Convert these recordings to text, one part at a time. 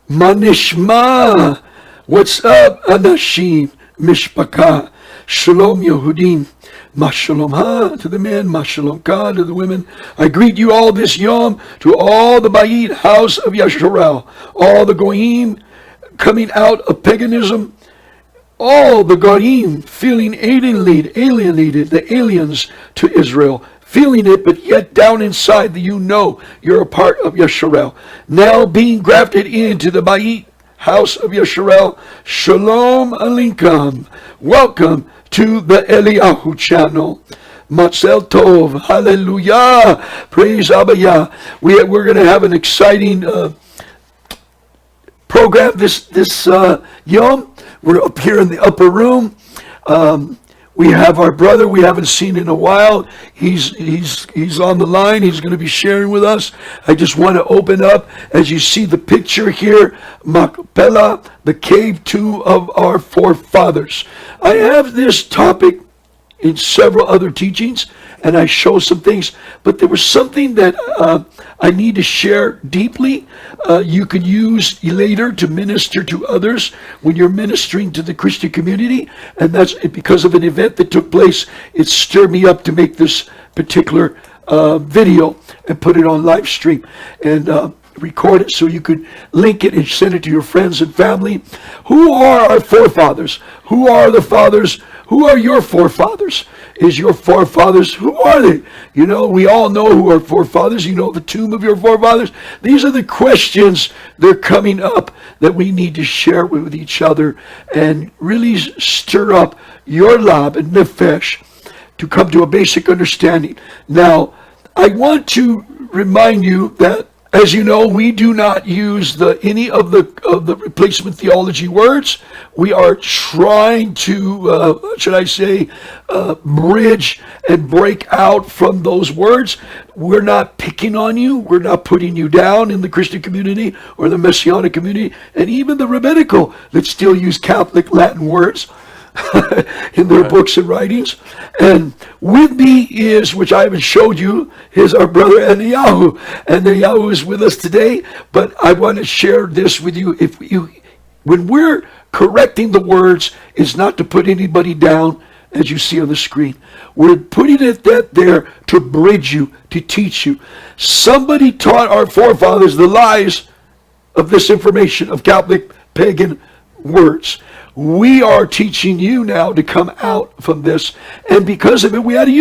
Manishma. What's up, Anashim? Mishpaka. Shalom Yehudim. Mashalom ha to the men, Mashalom ka to the women. I greet you all this Yom, to all the Bayit house of Yasharal, all the Goyim coming out of paganism, all the Goyim feeling alienated, the aliens to Israel, feeling it, but yet down inside that you know you're a part of Yasharal. Now being grafted into the Bayit house of Yasharal. Shalom Alinkum. Welcome to the Eliyahu channel. Matzel Tov. Hallelujah. Praise Abba Yah. We're going to have an exciting program this Yom. We're up here in the upper room. We have our brother we haven't seen in a while. He's on the line. He's going to be sharing with us. I just want to open up, as you see the picture here, Machpelah the Cave, two of our forefathers. I have this topic in several other teachings, and I show some things, but there was something that I need to share deeply. You can use later to minister to others when you're ministering to the Christian community, and that's because of an event that took place. It stirred me up to make this particular video and put it on live stream and record it so you could link it and send it to your friends and family. Who are our forefathers? Who are the fathers? Who are your forefathers? Is your forefathers, who are they? You know, we all know who our forefathers. You know the tomb of your forefathers. These are the questions that are coming up that we need to share with each other and really stir up your lab and nefesh to come to a basic understanding. Now, I want to remind you that, as you know, we do not use any of the replacement theology words. We are trying to, bridge and break out from those words. We're not picking on you. We're not putting you down in the Christian community or the Messianic community, and even the rabbinical that still use Catholic Latin words in their books and writings. And with me is, which I haven't showed you, is our brother Eliyahu. And Eliyahu is with us today, but I want to share this with you. When we're correcting the words, it's not to put anybody down, as you see on the screen. We're putting it there to bridge you, to teach you. Somebody taught our forefathers the lies of this information, of Catholic pagan words. We are teaching you now to come out from this, and because of it, we have to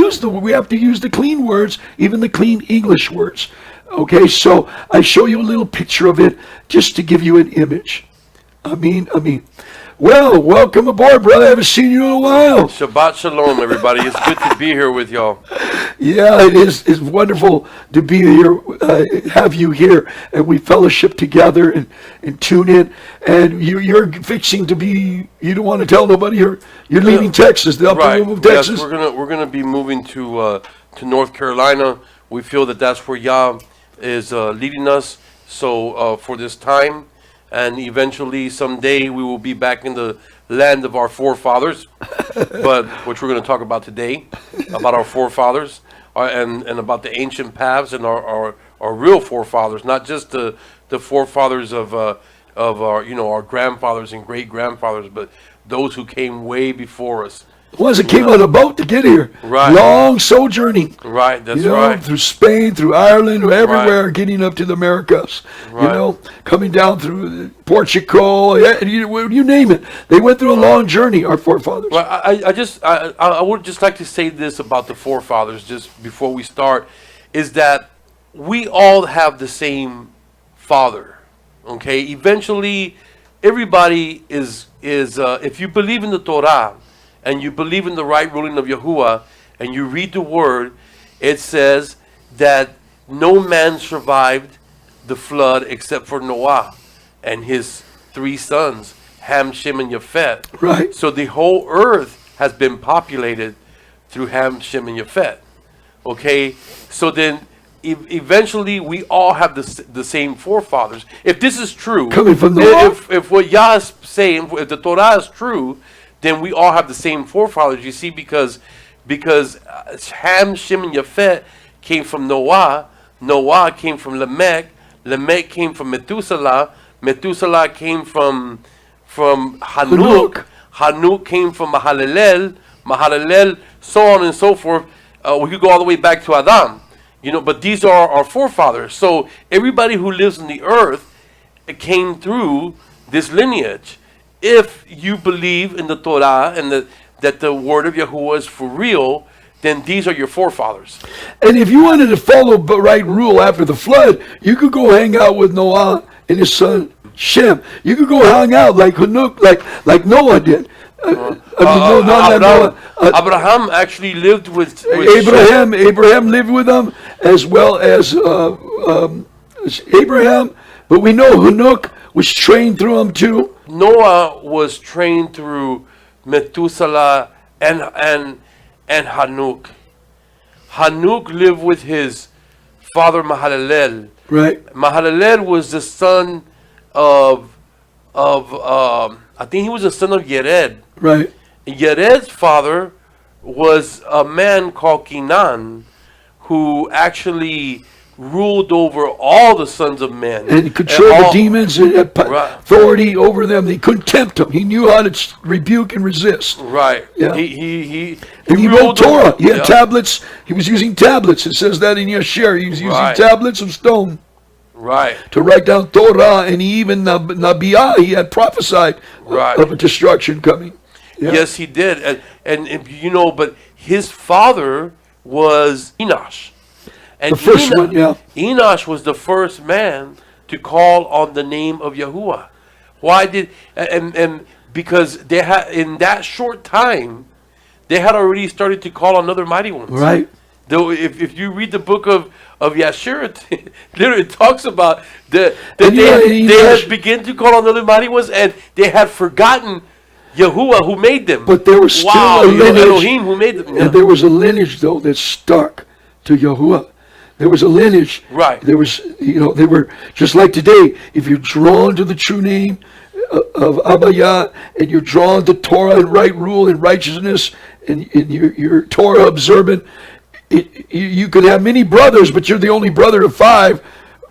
use the clean words, even the clean English words. Okay, so I show you a little picture of it just to give you an image. I mean. Well, welcome aboard, brother. I haven't seen you in a while. Shabbat shalom, everybody. It's good to be here with y'all. Yeah, it is. It's wonderful to be here, have you here, and we fellowship together and tune in. And you're fixing to be. You don't want to tell nobody you're leaving Texas, the upper room of Texas. Yes, we're gonna be moving to North Carolina. We feel that's where Yah is leading us. So for this time. And eventually, someday, we will be back in the land of our forefathers, but which we're going to talk about today, about our forefathers and about the ancient paths and our real forefathers, not just the forefathers of our grandfathers and great grandfathers, but those who came way before us. The ones that came on a boat to get here. Right. Long sojourning. Right, that's right. Through Spain, through Ireland, everywhere, getting up to the Americas. Right. Coming down through Portugal, you name it. They went through a long journey, our forefathers. Well, I would just like to say this about the forefathers, just before we start, is that we all have the same father, okay? Eventually, everybody is if you believe in the Torah, and you believe in the right ruling of Yahuwah, and you read the word, it says that no man survived the flood except for Noah and his 3 sons, Ham, Shem, and Yafet. Right. So the whole earth has been populated through Ham, Shem, and Yafet. Okay? So then eventually we all have the same forefathers. If this is true, coming from Noah? If what Yah is saying, if the Torah is true, then we all have the same forefathers, you see, because Ham, Shem, and Yafet came from Noah, Noah came from Lamech, Lamech came from Methuselah, Methuselah came from Hanuk. Hanuk. Hanuk came from Mahalalel. Mahalalel, so on and so forth. We could go all the way back to Adam. But these are our forefathers. So everybody who lives on the earth came through this lineage. If you believe in the Torah and that the word of Yahuwah is for real, then these are your forefathers. And if you wanted to follow the right rule after the flood, you could go hang out with Noah and his son Shem. You could go hang out like Hanuk, like Noah did. Abraham actually lived with Abraham. Abraham lived with them, as well as Abraham. But we know Hanuk was trained through him too. Noah was trained through Methuselah and Hanuk. Hanuk lived with his father Mahalalel. Right. Mahalalel was the son of I think he was the son of Yered. Right. Yered's father was a man called Kenan, who actually ruled over all the sons of men. And he controlled the demons and had authority over them. He couldn't tempt them. He knew how to rebuke and resist. Right. Yeah. He wrote Torah. He had tablets. He was using tablets. It says that in Yashar. He was using tablets of stone. Right. To write down Torah, and he even Nabiah, he had prophesied of a destruction coming. Yeah. Yes, he did. And but his father was Enosh. And the first one, yeah. Enosh was the first man to call on the name of Yahuwah. Why did and because they had in that short time, they had already started to call on other mighty ones. Right. Though if you read the book of Yashar, it literally talks about that they had begun to call on other mighty ones, and they had forgotten Yahuwah who made them. But there was still a lineage. Elohim who made them. And there was a lineage though that stuck to Yahuwah. There was a lineage. Right. There was, they were just like today. If you're drawn to the true name of Abaya, and you're drawn to Torah and right rule and righteousness, and you're Torah observant, you could have many brothers, but you're the only brother of 5,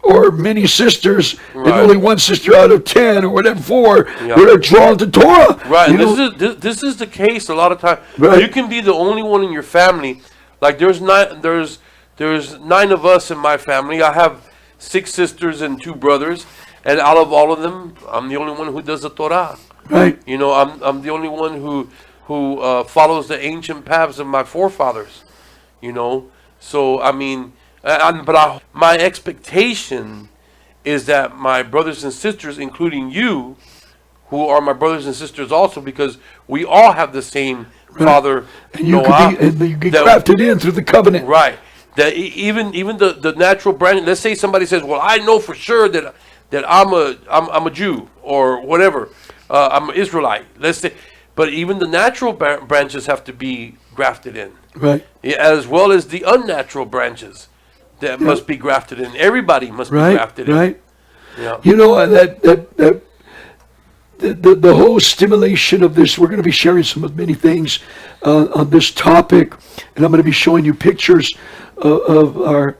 or many sisters, and only one sister out of 10, or whatever, 4 that are drawn to Torah. Right. This is the case a lot of times. Right. You can be the only one in your family. Like there's 9 of us in my family. I have 6 sisters and 2 brothers, and out of all of them, I'm the only one who does the Torah. Right. I'm the only one who follows the ancient paths of my forefathers. So I mean, my expectation is that my brothers and sisters, including you, who are my brothers and sisters also, because we all have the same father, and you get grafted in through the covenant. Right. That even the natural branch. Let's say somebody says, "Well, I know for sure that I'm a Jew or whatever. I'm an Israelite." Let's say, but even the natural branches have to be grafted in. Right. As well as the unnatural branches that must be grafted in. Everybody must be grafted in. Right. Yeah. That the whole stimulation of this, we're going to be sharing many things on this topic, and I'm going to be showing you pictures of our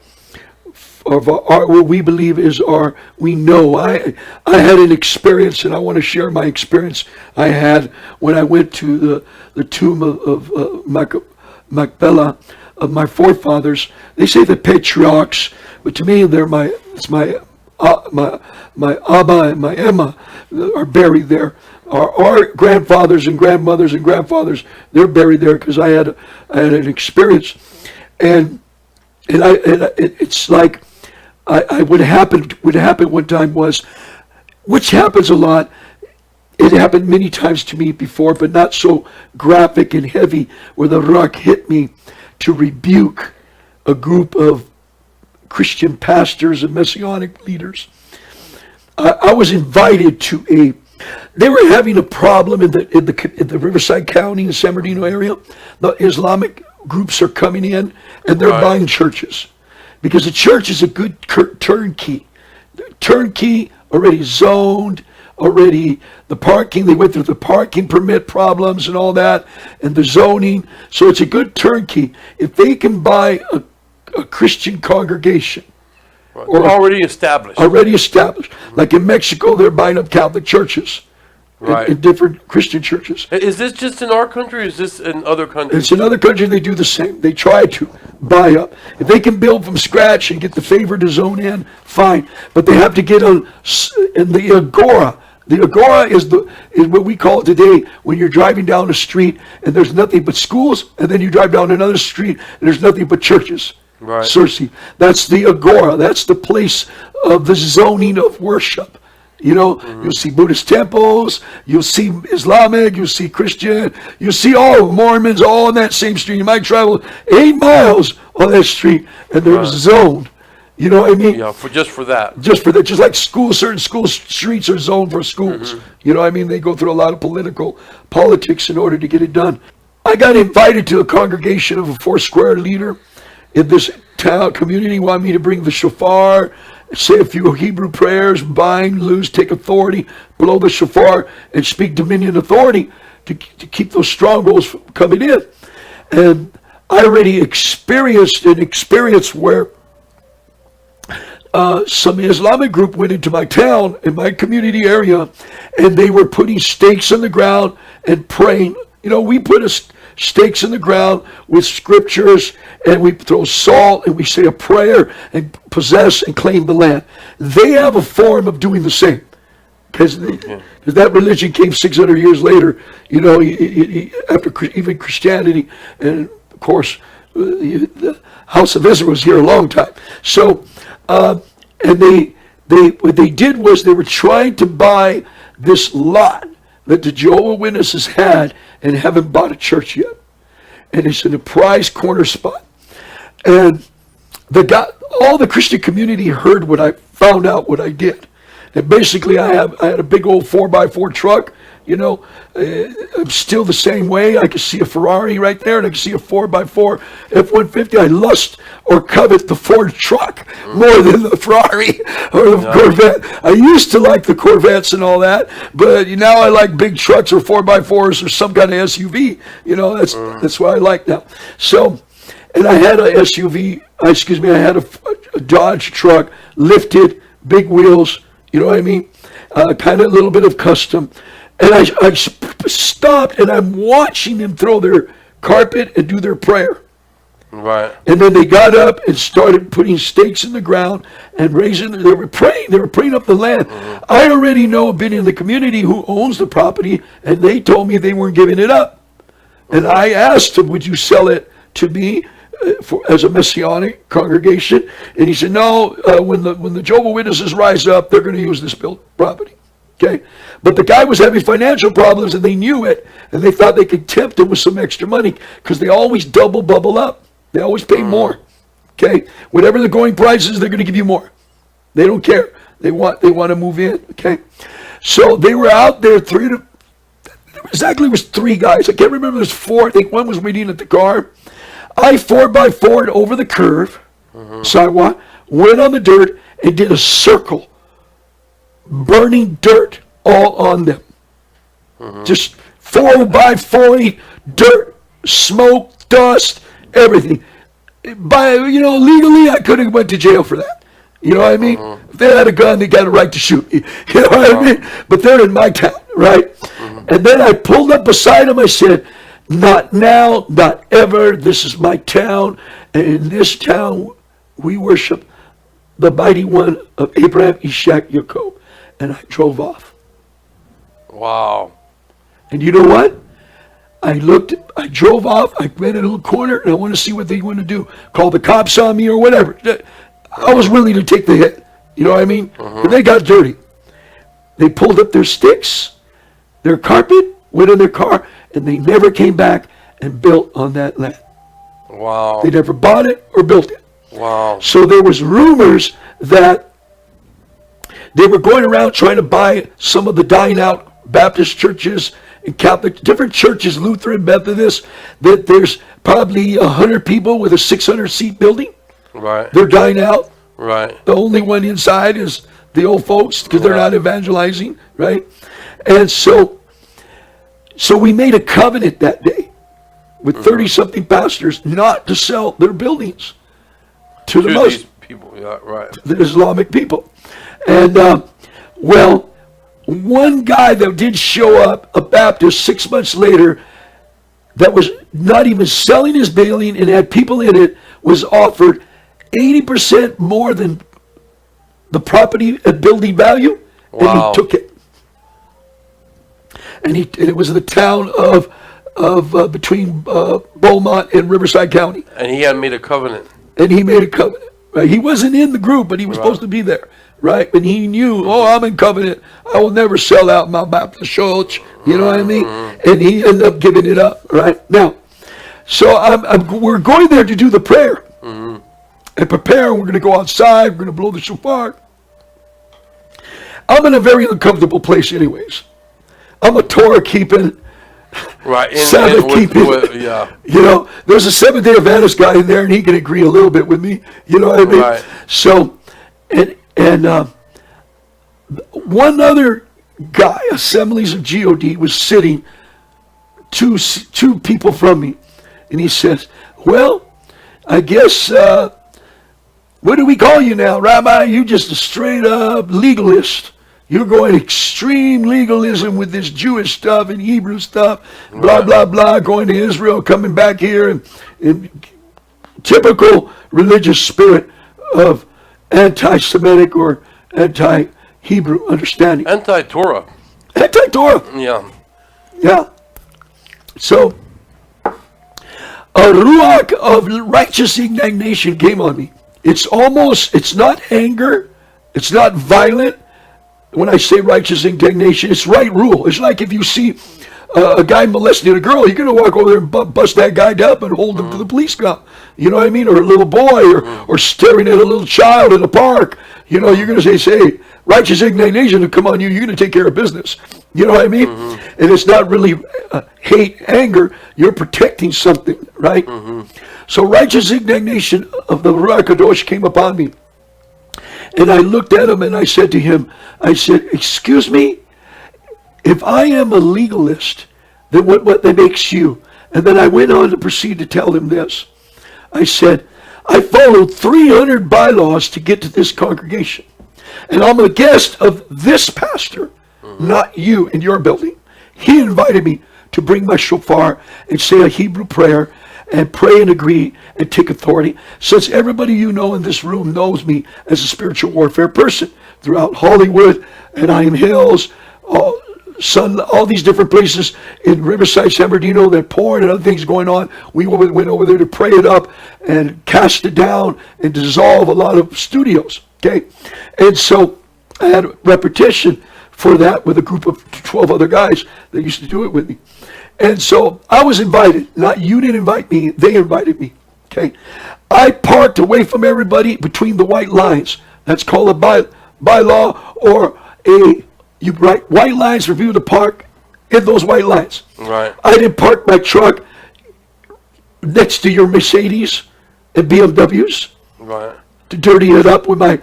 what we believe is we know. I had an experience, and I want to share my experience I had when I went to the tomb of Machpelah, of my forefathers. They say the patriarchs, but to me they're my Abba and my Emma are buried there. Our grandfathers and grandmothers and grandfathers, they're buried there, because I had an experience, and it's like what happened one time was, which happens a lot. It happened many times to me before, but not so graphic and heavy, where the ruach hit me to rebuke a group of Christian pastors and Messianic leaders. I was invited to they were having a problem in the Riverside County and San Bernardino area. The Islamic groups are coming in, and they're buying churches, because the church is a good turnkey. Turnkey, already zoned, already the parking, they went through the parking permit problems and all that, and the zoning, so it's a good turnkey. If they can buy a Christian congregation Right. Or They're already established. already established. Like in Mexico, they're buying up Catholic churches. Right. In different Christian churches. Is this just in our country, or is this in other countries? It's in other countries, they do the same. They try to buy up. If they can build from scratch and get the favor to zone in, fine. But they have to get in the agora. The agora is what we call it today when you're driving down a street and there's nothing but schools, and then you drive down another street and there's nothing but churches. Right. Circe. That's the agora. That's the place of the zoning of worship. You know, you'll see Buddhist temples, you'll see Islamic, you'll see Christian, you'll see all Mormons all on that same street. You might travel 8 miles on that street and they're zoned. You know what I mean? Yeah, just for that. Just for that. Just like certain school streets are zoned for schools. You know what I mean? They go through a lot of politics in order to get it done. I got invited to a congregation of a Foursquare leader in this town community. Wanted me to bring the shofar, say a few Hebrew prayers, bind, loose, take authority, blow the shofar, and speak dominion authority to keep those strongholds from coming in. And I already experienced an experience where some Islamic group went into my town, in my community area, and they were putting stakes in the ground and praying. You know, we put stakes in the ground with scriptures, and we throw salt, and we say a prayer, and possess and claim the land. They have a form of doing the same. Because that religion came 600 years later, you know, after even Christianity, and of course, the House of Israel was here a long time. So, and what they did was they were trying to buy this lot that the Jehovah's Witnesses had and haven't bought a church yet. And it's in a prized corner spot. And all the Christian community heard what I found out what I did. And basically I had a big old 4x4 truck, you know. I'm still the same way. I can see a Ferrari right there, and I can see a 4x4 F-150. I lust or covet the Ford truck more than the Ferrari or the Corvette. I used to like the Corvettes and all that, but now I like big trucks or 4x4s or some kind of SUV. You know, that's what I like now. So, and I had a I had a Dodge truck, lifted, big wheels, you know what I mean? Kind of a little bit of custom. And I stopped, and I'm watching them throw their carpet and do their prayer. Right. And then they got up and started putting stakes in the ground and raising. They were praying up the land. I already know a bit in the community who owns the property, and they told me they weren't giving it up. And I asked him, would you sell it to me as a Messianic congregation? And he said, no, when the Jehovah's Witnesses rise up, they're going to use this property. Okay, but the guy was having financial problems, and they knew it, and they thought they could tempt him with some extra money because they always bubble up. They always pay more. Okay, whatever the going price is, they're going to give you more. They don't care. They want to move in. Okay, so they were out there. Exactly, it was 3 guys. I can't remember. There's 4. I think one was waiting at the car. I 4x4'd over the curve, sidewalk, went on the dirt, and did a circle. Burning dirt all on them. Just 4x40 dirt, smoke, dust, everything. Legally, I could have went to jail for that. You know what I mean? If they had a gun, they got a right to shoot me. You know what I mean? But they're in my town, right? And then I pulled up beside them. I said, not now, not ever. This is my town. And in this town, we worship the mighty one of Abraham, Ishak, Jacob. And I drove off. Wow. And you know what? I drove off, I went in a little corner, and I want to see what they want to do. Call the cops on me or whatever. I was willing to take the hit. You know what I mean? But they got dirty. They pulled up their sticks, their carpet, went in their car, and they never came back and built on that land. Wow. They never bought it or built it. Wow. So there was rumors that they were going around trying to buy some of the dying out Baptist churches and Catholic, different churches, Lutheran, Methodist, that there's probably 100 people with a 600-seat building. Right. They're dying out. Right. The only one inside is the old folks because they're not evangelizing, right? And so we made a covenant that day with 30-something pastors not to sell their buildings to the People, yeah, right. The Islamic people. And, well, one guy that did show up, a Baptist, 6 months later, that was not even selling his building and had people in it, was offered 80% more than the property and building value, and Wow. he took it. And it was in the town of between Beaumont and Riverside County. And he had made a covenant. And he made a covenant. Right? He wasn't in the group, but he was supposed to be there. Right? And he knew, I'm in covenant. I will never sell out my Baptist church. You know what I mean? And he ended up giving it up. Right? Now, so we're going there to do the prayer. And prepare. We're going to go outside. We're going to blow the shofar. I'm in a very uncomfortable place anyways. I'm a Torah keeping, Right. Sabbath keeping. Yeah. You know, there's a Seventh-day Adventist guy in there, and he can agree a little bit with me. You know what I mean? Right. So, and one other guy, Assemblies of God, was sitting two people from me, and he says, "Well, I guess what do we call you now, Rabbi? You just a straight up legalist. You're going extreme legalism with this Jewish stuff and Hebrew stuff, blah, blah, blah, going to Israel, coming back here, and typical religious spirit of anti-Semitic or anti-Hebrew understanding. Anti-Torah. Anti-Torah. Yeah. Yeah. So, a ruach of righteous indignation came on me. It's not anger. It's not violent. When I say righteous indignation, it's right rule. It's like if you see a guy molesting a girl, you're going to walk over there and bust that guy up and hold him to the police come. You know what I mean? Or a little boy or staring at a little child in a park. You know, you're going to say, righteous indignation will come on you. You're going to take care of business. You know what I mean? And it's not really hate, anger. You're protecting something, right? So righteous indignation of the Ruach HaKadosh came upon me. And I looked at him and I said to him, excuse me, if I am a legalist, then what that makes you? And then I went on to proceed to tell him this. I said, I followed 300 bylaws to get to this congregation. And I'm a guest of this pastor, not you in your building. He invited me to bring my shofar and say a Hebrew prayer and pray and agree and take authority. Since everybody you know in this room knows me as a spiritual warfare person throughout Hollywood and Iron Hills, all these different places in Riverside, San Bernardino, that porn and other things going on. We went over there to pray it up and cast it down and dissolve a lot of studios. Okay, and so I had a repetition for that with a group of 12 other guys that used to do it with me. And so I was invited. Not you didn't invite me, they invited me. Okay. I parked away from everybody between the white lines. That's called a bylaw, or you write white lines for people to park in those white lines. Right. I didn't park my truck next to your Mercedes and BMWs. Right. To dirty it up with my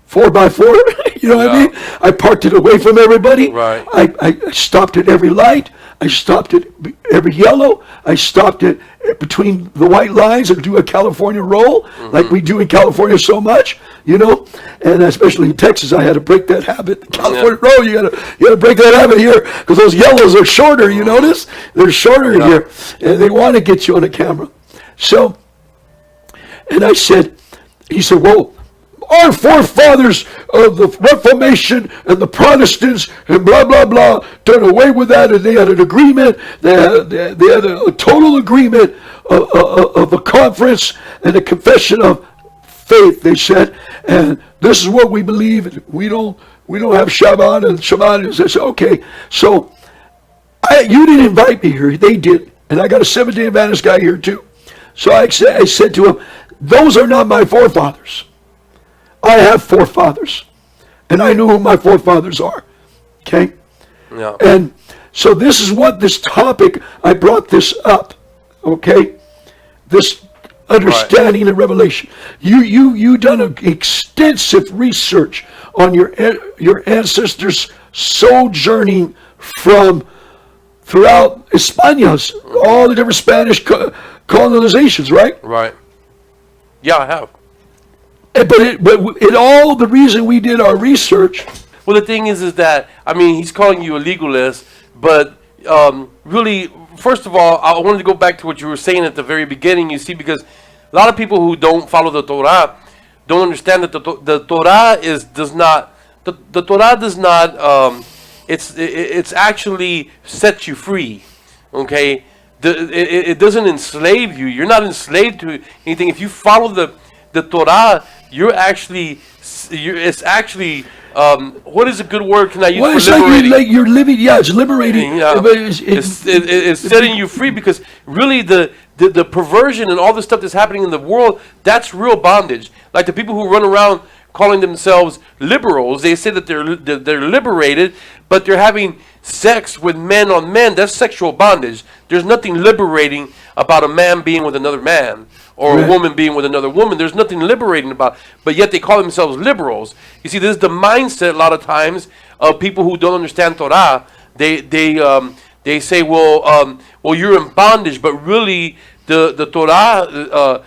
4x4, you know what I mean? I parked it away from everybody. Right. I stopped at every light. I stopped at every yellow. I stopped at between the white lines and do a California roll, like we do in California so much, you know? And especially in Texas, I had to break that habit. California roll, you gotta break that habit here, because those yellows are shorter, you notice? They're shorter here, and they want to get you on the camera. So, and I said, he said, well, our forefathers of the Reformation and the Protestants and blah, blah, blah, done away with that, and they had an agreement. They had a total agreement of a conference and a confession of faith, they said, and this is what we believe, and we don't have Shabbat and Shabbat. And I said, okay, so you didn't invite me here, they did, and I got a Seventh-day Adventist guy here too. So I said to him, those are not my forefathers. I have forefathers, and I know who my forefathers are. Okay? Yeah. And so this is what this topic, I brought this up. Okay? This understanding and revelation. You done an extensive research on your ancestors sojourning from throughout Españas, all the different Spanish colonizations, right? Right. Yeah, I have. all the reason we did our research. Well, the thing is that, I mean, he's calling you a legalist, but really, first of all, I wanted to go back to what you were saying at the very beginning, you see, because a lot of people who don't follow the Torah don't understand that the Torah does not, it's actually sets you free, okay? It doesn't enslave you. You're not enslaved to anything. If you follow the Torah, it's actually, what is a good word can I use for liberating? Like you're living, it's liberating. Yeah. But It's setting you free, because really the perversion and all the stuff that's happening in the world, that's real bondage. Like the people who run around calling themselves liberals, they say that they're liberated, but they're having sex with men on men. That's sexual bondage. There's nothing liberating about a man being with another man, or a woman being with another woman. There's nothing liberating about, but yet they call themselves liberals. You see, this is the mindset a lot of times of people who don't understand Torah. They say, well, you're in bondage, but really the Torah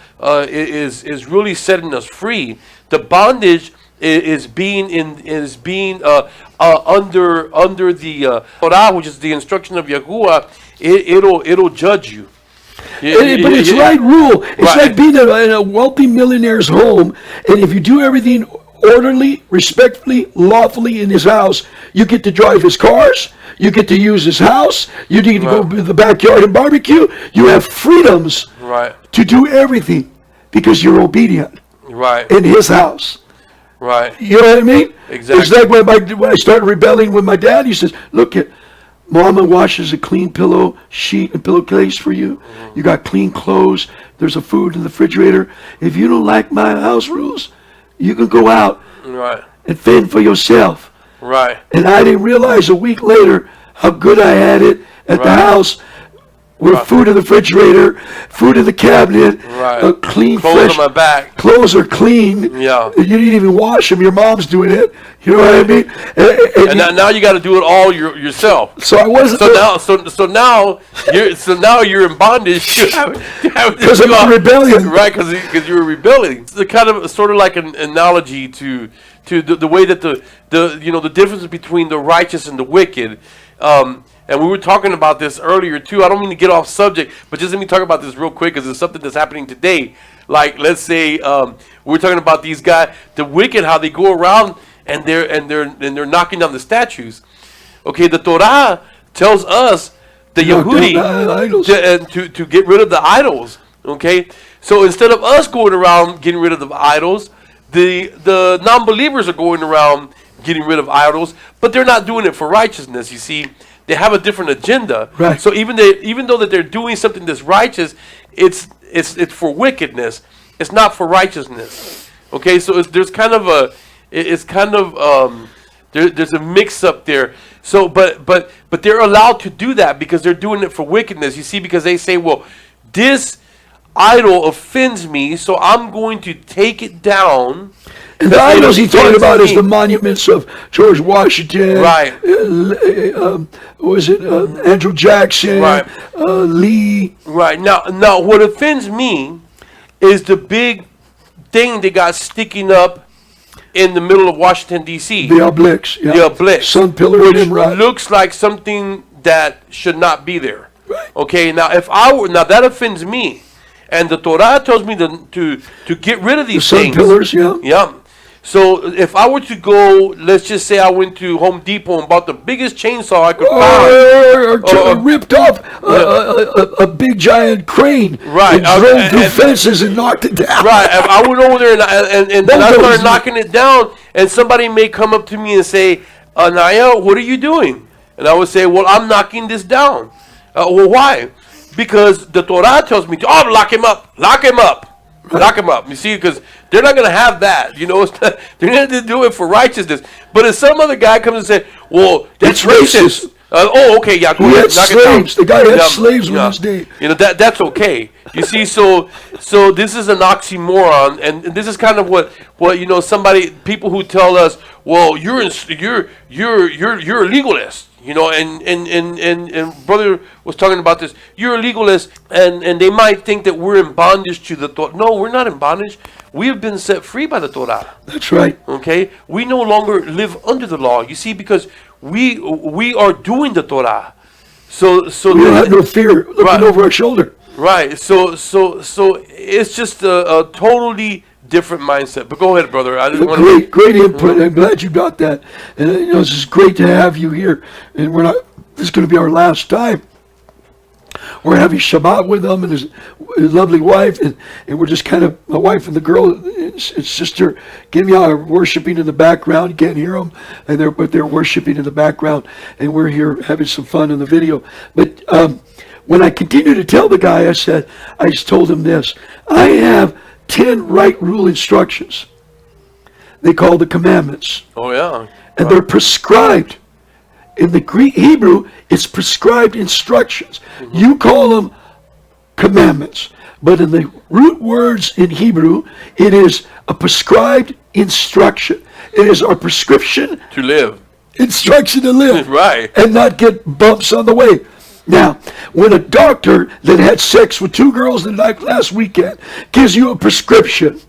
is really setting us free. The bondage is being under the Torah, which is the instruction of Yahuwah. It'll judge you. But it's right rule. It's like being in a wealthy millionaire's home, and if you do everything orderly, respectfully, lawfully in his house, you get to drive his cars, you get to use his house, you get to go to the backyard and barbecue. You have freedoms to do everything because you're obedient in his house. Right. You know what I mean? Exactly. It's like when I started rebelling with my dad, he says, look, Mama washes a clean pillow sheet and pillowcase for you. You got clean clothes. There's a food in the refrigerator. If you don't like my house rules, you can go out and fend for yourself. Right. And I didn't realize a week later how good I had it at the house. With food in the refrigerator, food in the cabinet, clean, clothes fresh. on my back. Clothes are clean. Yeah. You didn't even wash them. Your mom's doing it. You know what I mean? And now you got to do it all yourself. So I wasn't. So now you're in bondage. Because of my rebellion. Right? Because you were rebelling. It's the kind of sort of like an analogy to the way that the difference between the righteous and the wicked. And we were talking about this earlier too. I don't mean to get off subject, but just let me talk about this real quick, because it's something that's happening today. Like, let's say we're talking about these guys, the wicked, how they go around and they're knocking down the statues. Okay, the Torah tells us the Yehudi to get rid of the idols. Okay, so instead of us going around getting rid of the idols, the non-believers are going around getting rid of idols, but they're not doing it for righteousness. You see. They have a different agenda. Right. So even though that they're doing something that's righteous, it's for wickedness. It's not for righteousness. Okay, so there's a mix up there. So but they're allowed to do that because they're doing it for wickedness. You see, because they say, well, this idol offends me, so I'm going to take it down. And the idols he's talking about is the monuments of George Washington, Andrew Jackson, Lee. Right. Now, what offends me is the big thing they got sticking up in the middle of Washington, D.C. The obelisk. Yeah. The obelisk. Sun pillar. Which looks like something that should not be there. Right. Okay, now that offends me. And the Torah tells me to get rid of these things. The sun pillars, Yeah. So if I were to go, let's just say I went to Home Depot and bought the biggest chainsaw I could find. Or ripped off a big giant crane. Right. And drove through fences and knocked it down. Right. I went over there and then I started knocking it down, and somebody may come up to me and say, Naya, what are you doing? And I would say, well, I'm knocking this down. Well, why? Because the Torah tells me to, lock him up. Lock him up. Lock him up. You see, because they're not going to have that. You know, they're going to do it for righteousness. But if some other guy comes and says, well, that's racist. Okay, yeah, go ahead. Knock slaves. It down. The guy had slaves on his day. You know, that's okay. You see, so this is an oxymoron, and this is kind of what people who tell us, well, you're a legalist. You know, and brother was talking about this. You're a legalist, and they might think that we're in bondage to the thought. No, we're not in bondage. we have been set free by the Torah. That's right. Okay? We no longer live under the law. You see, because we are doing the Torah. So We don't have no fear looking Right. over our shoulder. right. So it's just a totally different mindset. But go ahead, brother. I just want to. Great input. I'm glad you got that. And this is great to have you here. And this is going to be our last time. We're having Shabbat with him and his lovely wife, and we're just kind of, my wife and the girl and sister, are worshiping in the background. You can't hear them, but they're worshiping in the background, and we're here having some fun in the video. But when I continued to tell the guy, I just told him this: I have 10 right rule instructions. They call the commandments. Oh yeah. And they're prescribed. In the Greek Hebrew, it's prescribed instructions. Mm-hmm. You call them commandments. But in the root words in Hebrew, it is a prescribed instruction. It is our prescription, To live. instruction to live. Right. And not get bumps on the way. Now, when a doctor that had sex with 2 girls last weekend gives you a prescription,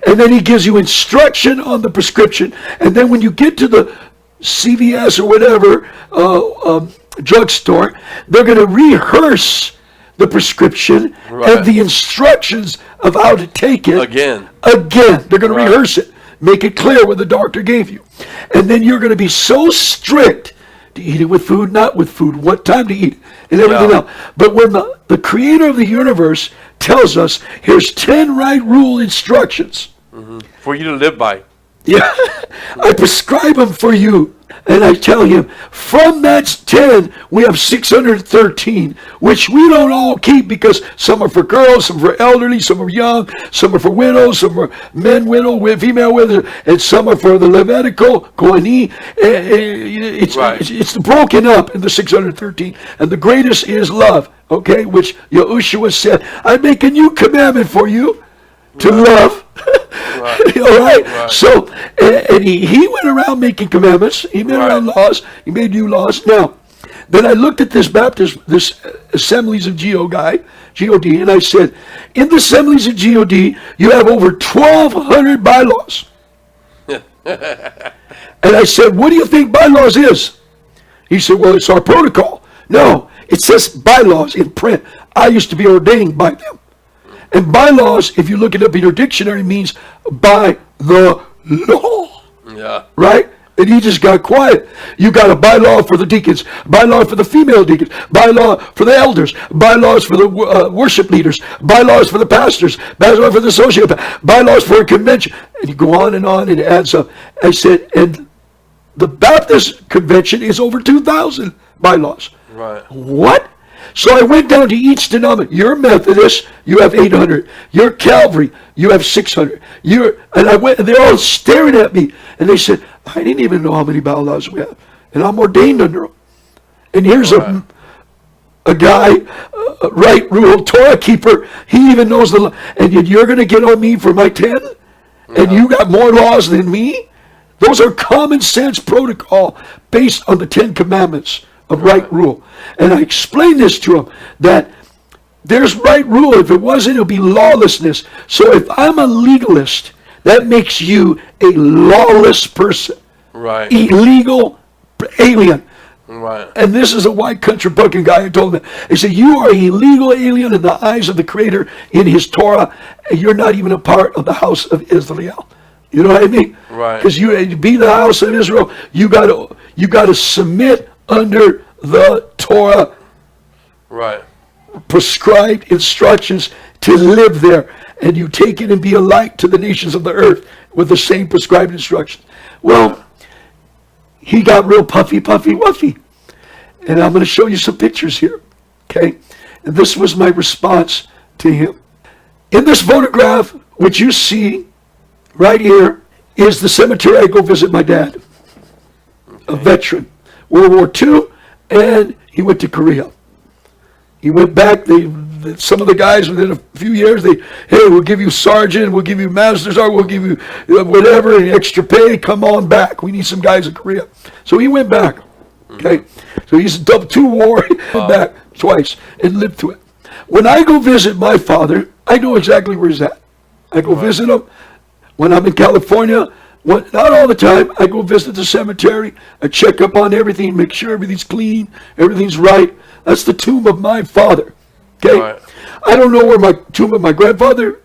and then he gives you instruction on the prescription, and then when you get to the CVS or whatever drugstore, they're going to rehearse the prescription and the instructions of how to take it Again. They're going to rehearse it, make it clear what the doctor gave you, and then you're going to be so strict to eat it with food, not with food, what time to eat it, and everything else. But when the creator of the universe tells us, here's 10 right rule instructions, For you to live by. yeah, I prescribe them for you. And I tell him, from that 10, we have 613, which we don't all keep because some are for girls, some are for elderly, some are young, some are for widows, some are men widow, female widow, and some are for the Levitical, Kohani. It's broken up in the 613. And the greatest is love, okay, which Yahushua said, I make a new commandment for you to love. Right. All right. Right. So, and he went around making commandments. He made around laws. He made new laws. Now, then I looked at this Assemblies of God, and I said, in the Assemblies of God, you have over 1,200 bylaws. And I said, what do you think bylaws is? He said, well, it's our protocol. No, it says bylaws in print. I used to be ordained by them. And bylaws, if you look it up in your dictionary, means by the law. Yeah. Right? And he just got quiet. You got a bylaw for the deacons, bylaw for the female deacons, bylaw for the elders, bylaws for the worship leaders, bylaws for the pastors, bylaws for the associate, bylaws for a convention. And you go on, and it adds up. I said, and the Baptist convention is over 2,000 bylaws. Right. What? So I went down to each denomination. You're Methodist, you have 800. You're Calvary, you have 600. And I went, and they're all staring at me. And they said, I didn't even know how many bylaws we have. And I'm ordained under them. And here's a guy, a right rule Torah keeper. He even knows the law. And yet you're going to get on me for my 10? And you got more laws than me? Those are common sense protocol based on the 10 commandments of right rule. And I explained this to him, that there's right rule. If it wasn't, it would be lawlessness. So if I'm a legalist, that makes you a lawless person. Right. Illegal alien. Right. And this is a white country bucking guy who told me, he said, you are an illegal alien in the eyes of the Creator in his Torah, and you're not even a part of the house of Israel. You know what I mean? Right. Because you to be the house of Israel, you got to submit under the Torah, Right. prescribed instructions to live there, and you take it and be a light to the nations of the earth with the same prescribed instructions. Well, he got real puffy, wuffy, and I'm going to show you some pictures here, okay? And this was my response to him. In this photograph, which you see right here, is the cemetery I go visit my dad, a veteran, World War II, and he went to Korea. He went back. Some of the guys within a few years, hey, we'll give you sergeant, we'll give you master sergeant, we'll give you whatever, and extra pay. Come on back. We need some guys in Korea. So he went back. Okay, so he's a two war. He went back twice and lived through it. When I go visit my father, I know exactly where he's at. I go visit them. When I'm in California, not all the time, I go visit the cemetery. I check up on everything, make sure everything's clean, everything's right. That's the tomb of my father. Okay? Right. I don't know where my tomb of my grandfather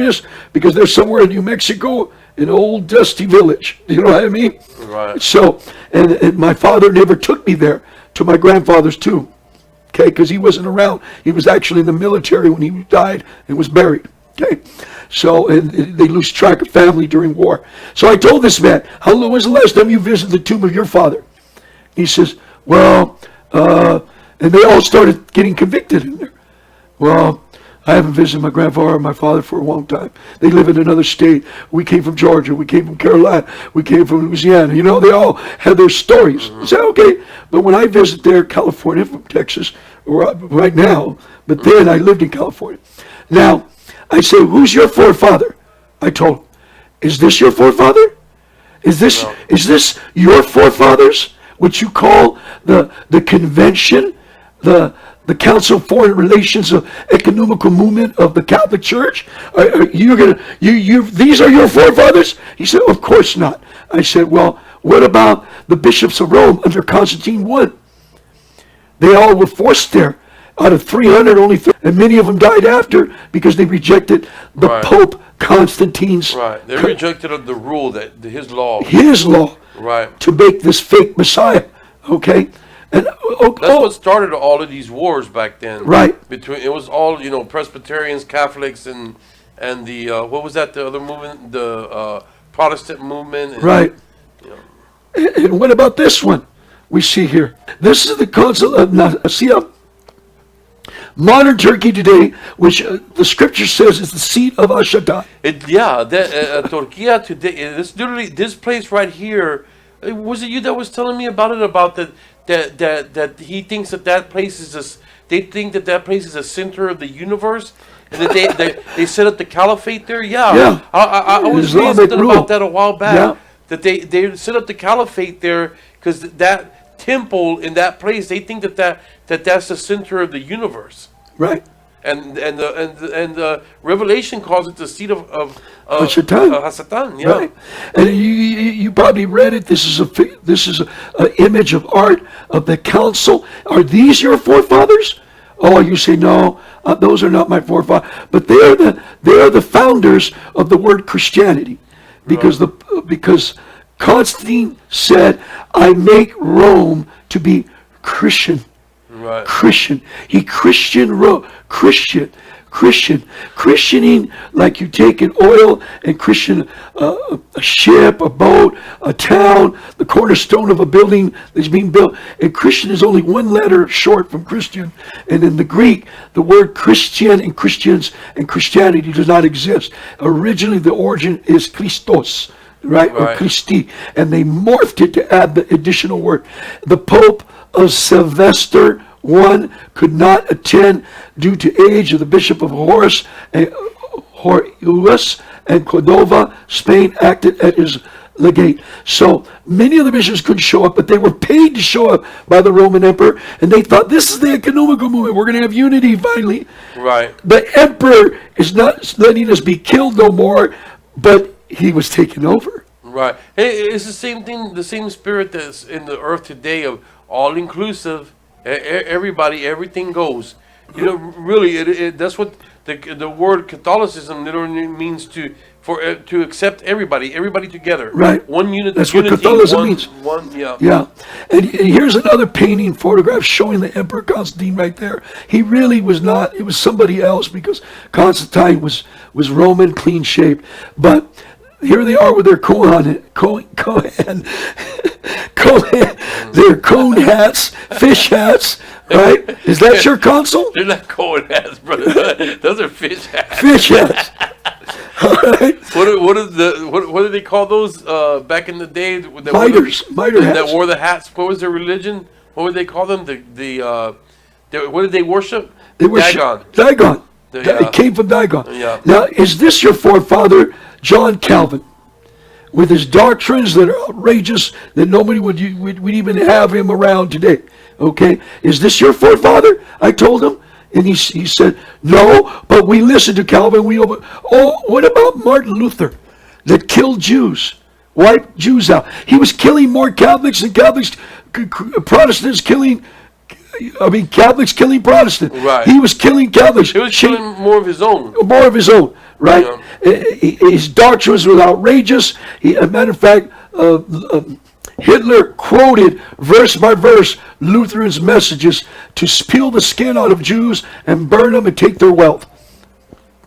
is, because they're somewhere in New Mexico, in an old dusty village. You know what I mean? Right. So, and my father never took me there to my grandfather's tomb. Okay, because he wasn't around. He was actually in the military when he died and was buried. Okay, so and they lose track of family during war. So I told this man, "How long was the last time you visited the tomb of your father?" He says, "Well," and they all started getting convicted in there. "Well, I haven't visited my grandfather or my father for a long time. They live in another state. We came from Georgia. We came from Carolina. We came from Louisiana." You know, they all had their stories. I said, "Okay." But when I visit there, California from Texas, right now, but then I lived in California. Now, I say, "Who's your forefather?" I told him, "Is this your forefather? Is this your forefathers? What you call the convention, the Council of Foreign Relations of Economical Movement of the Catholic Church? These are your forefathers?" He said, "Of course not." I said, "Well, what about the bishops of Rome under Constantine I? They all were forced there. Out of 300, only 3, and many of them died after because they rejected the Pope Constantine's. Right. They rejected the rule that his law. His law. Right. To make this fake Messiah. Okay. And that's what started all of these wars back then. Right. It was all, Presbyterians, Catholics, and the what was that? The other movement, the Protestant movement. Right. And what about this one? We see here. This is the Council of Nicaea. Modern Turkey today, which the scripture says is the seat of Ashatan. Turkey today. This place right here. Was it you that was telling me about it? About that he thinks that place is they think that place is the center of the universe, and that they set up the caliphate there. Yeah. I was reading something about that a while back. Yeah. That they set up the caliphate there because that temple in that place, they think that's the center of the universe. Right. And the Revelation calls it the seat of Hasatan. Yeah. Right. And you probably read it. This is an image of art of the council. Are these your forefathers? Oh, you say no. Those are not my forefathers. But they are the founders of the word Christianity, because Constantine said, "I make Rome to be Christian." Right. Christian. He Christianing, like you take an oil and Christian a ship, a boat, a town, the cornerstone of a building that's being built. And Christian is only one letter short from Christian. And in the Greek, the word Christian and Christians and Christianity does not exist. Originally, the origin is Christos. Right? Or Christi, and they morphed it to add the additional word. The Pope of Sylvester I could not attend due to age of the Bishop of Horus and Cordova, Spain, acted at his legate. So many of the bishops couldn't show up, but they were paid to show up by the Roman Emperor, and they thought, this is the economical movement. We're going to have unity finally. Right. The Emperor is not letting us be killed no more, but he was taken over. Right. It's the same thing, the same spirit that's in the earth today of all-inclusive. Everybody, everything goes. Really, that's what the word Catholicism literally means to accept everybody together. Right. One unit. That's what Catholicism means. Yeah. And here's another painting photograph showing the Emperor Constantine right there. He really was not. It was somebody else, because Constantine was Roman, clean shaved. But here they are with their their cone hats, fish hats, right? Is that your consul? They're not cone hats, brother. Those are fish hats. Fish hats. All right. What did they call those back in the day? Miter hats. That wore the hats. What was their religion? What would they call them? What did they worship? They worship Dagon. It came from Dagon. Yeah. Now, is this your forefather, John Calvin, with his doctrines that are outrageous, that nobody would even have him around today? Okay, is this your forefather? I told him, And he said, no, but we listened to Calvin. What about Martin Luther that killed Jews, wiped Jews out? He was killing more Catholics than Protestants Catholics killing Protestants. Right. He was killing Catholics. He was killing more of his own. More of his own, right? His doctrines were outrageous. As a matter of fact, Hitler quoted verse by verse Luther's messages to peel the skin out of Jews and burn them and take their wealth.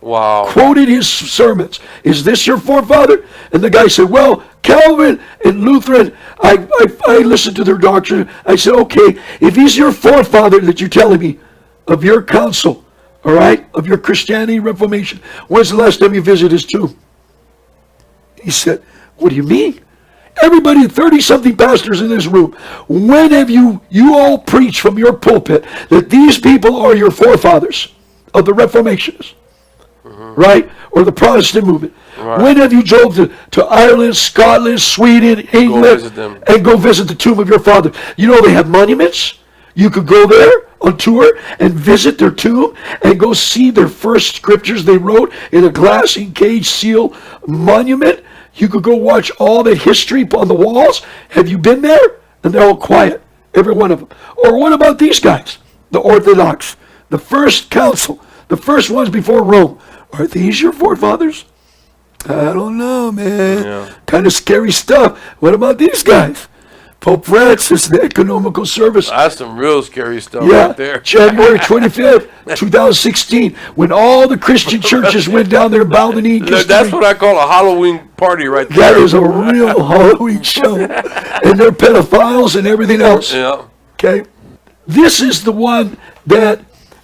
Wow. Quoted his sermons. Is this your forefather? And the guy said, well, Calvin and Lutheran, I listened to their doctrine. I said, okay, if he's your forefather that you're telling me of your council, all right, of your Christianity Reformation, when's the last time you visited his tomb? He said, what do you mean? Everybody, 30-something pastors in this room, when have you all preached from your pulpit that these people are your forefathers of the Reformationists, right? Or the Protestant movement? Right. When have you drove to Ireland, Scotland, Sweden, England, and go visit the tomb of your father? You know they have monuments. You could go there on tour and visit their tomb and go see their first scriptures they wrote in a glass encaged seal monument. You could go watch all that history on the walls. Have you been there? And they're all quiet, every one of them. Or what about these guys, the Orthodox, the first council, the first ones before Rome? Are these your forefathers? I don't know, man. Yeah. Kind of scary stuff. What about these guys? Pope Francis, the Economical Service. That's some real scary stuff right there. January 25th, 2016, when all the Christian churches went down there and bowed the knee. That's what I call a Halloween party right there. That is a real Halloween show. And they're pedophiles and everything else. Yeah. Okay? This is the one that,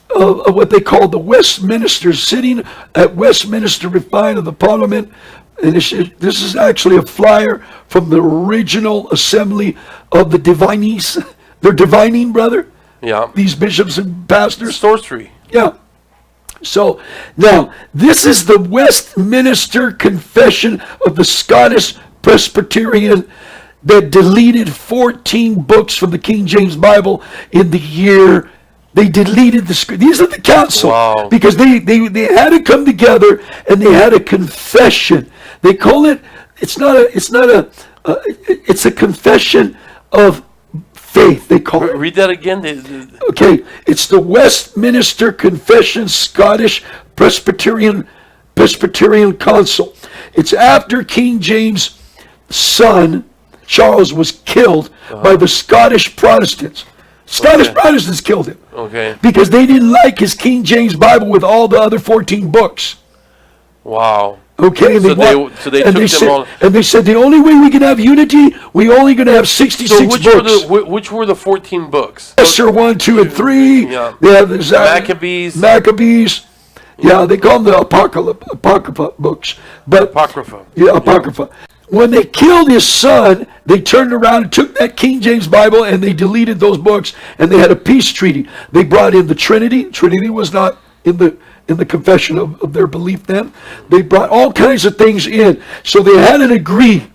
what they call the Westminster, sitting at Westminster Refine of the Parliament. And this is actually a flyer from the original assembly of the Divinies. They're divining, brother. Yeah. These bishops and pastors. Sorcery. Yeah. So now this is the Westminster Confession of the Scottish Presbyterian that deleted 14 books from the King James Bible in the year. They deleted the script. These are the council. Wow. Because they had to come together and they had a confession. They call it, it's a confession of faith, they call it. Read that again. Okay, it's the Westminster Confession Scottish Presbyterian Council. It's after King James' son, Charles, was killed by the Scottish Protestants. Protestants killed him. Okay. Because they didn't like his King James Bible with all the other 14 books. Wow. Okay, and they took them all. And they said the only way we can have unity, we only going to have 66 books. Which were the 14 books? Esther 1, 2, and 3. Yeah. They have the Maccabees. Yeah, they call them the Apocrypha books. Apocrypha. Yeah, Apocrypha. Yeah. When they killed his son, they turned around and took that King James Bible and they deleted those books and they had a peace treaty. They brought in the Trinity. Trinity was not in the confession of their belief then. They brought all kinds of things in. So they had to agree.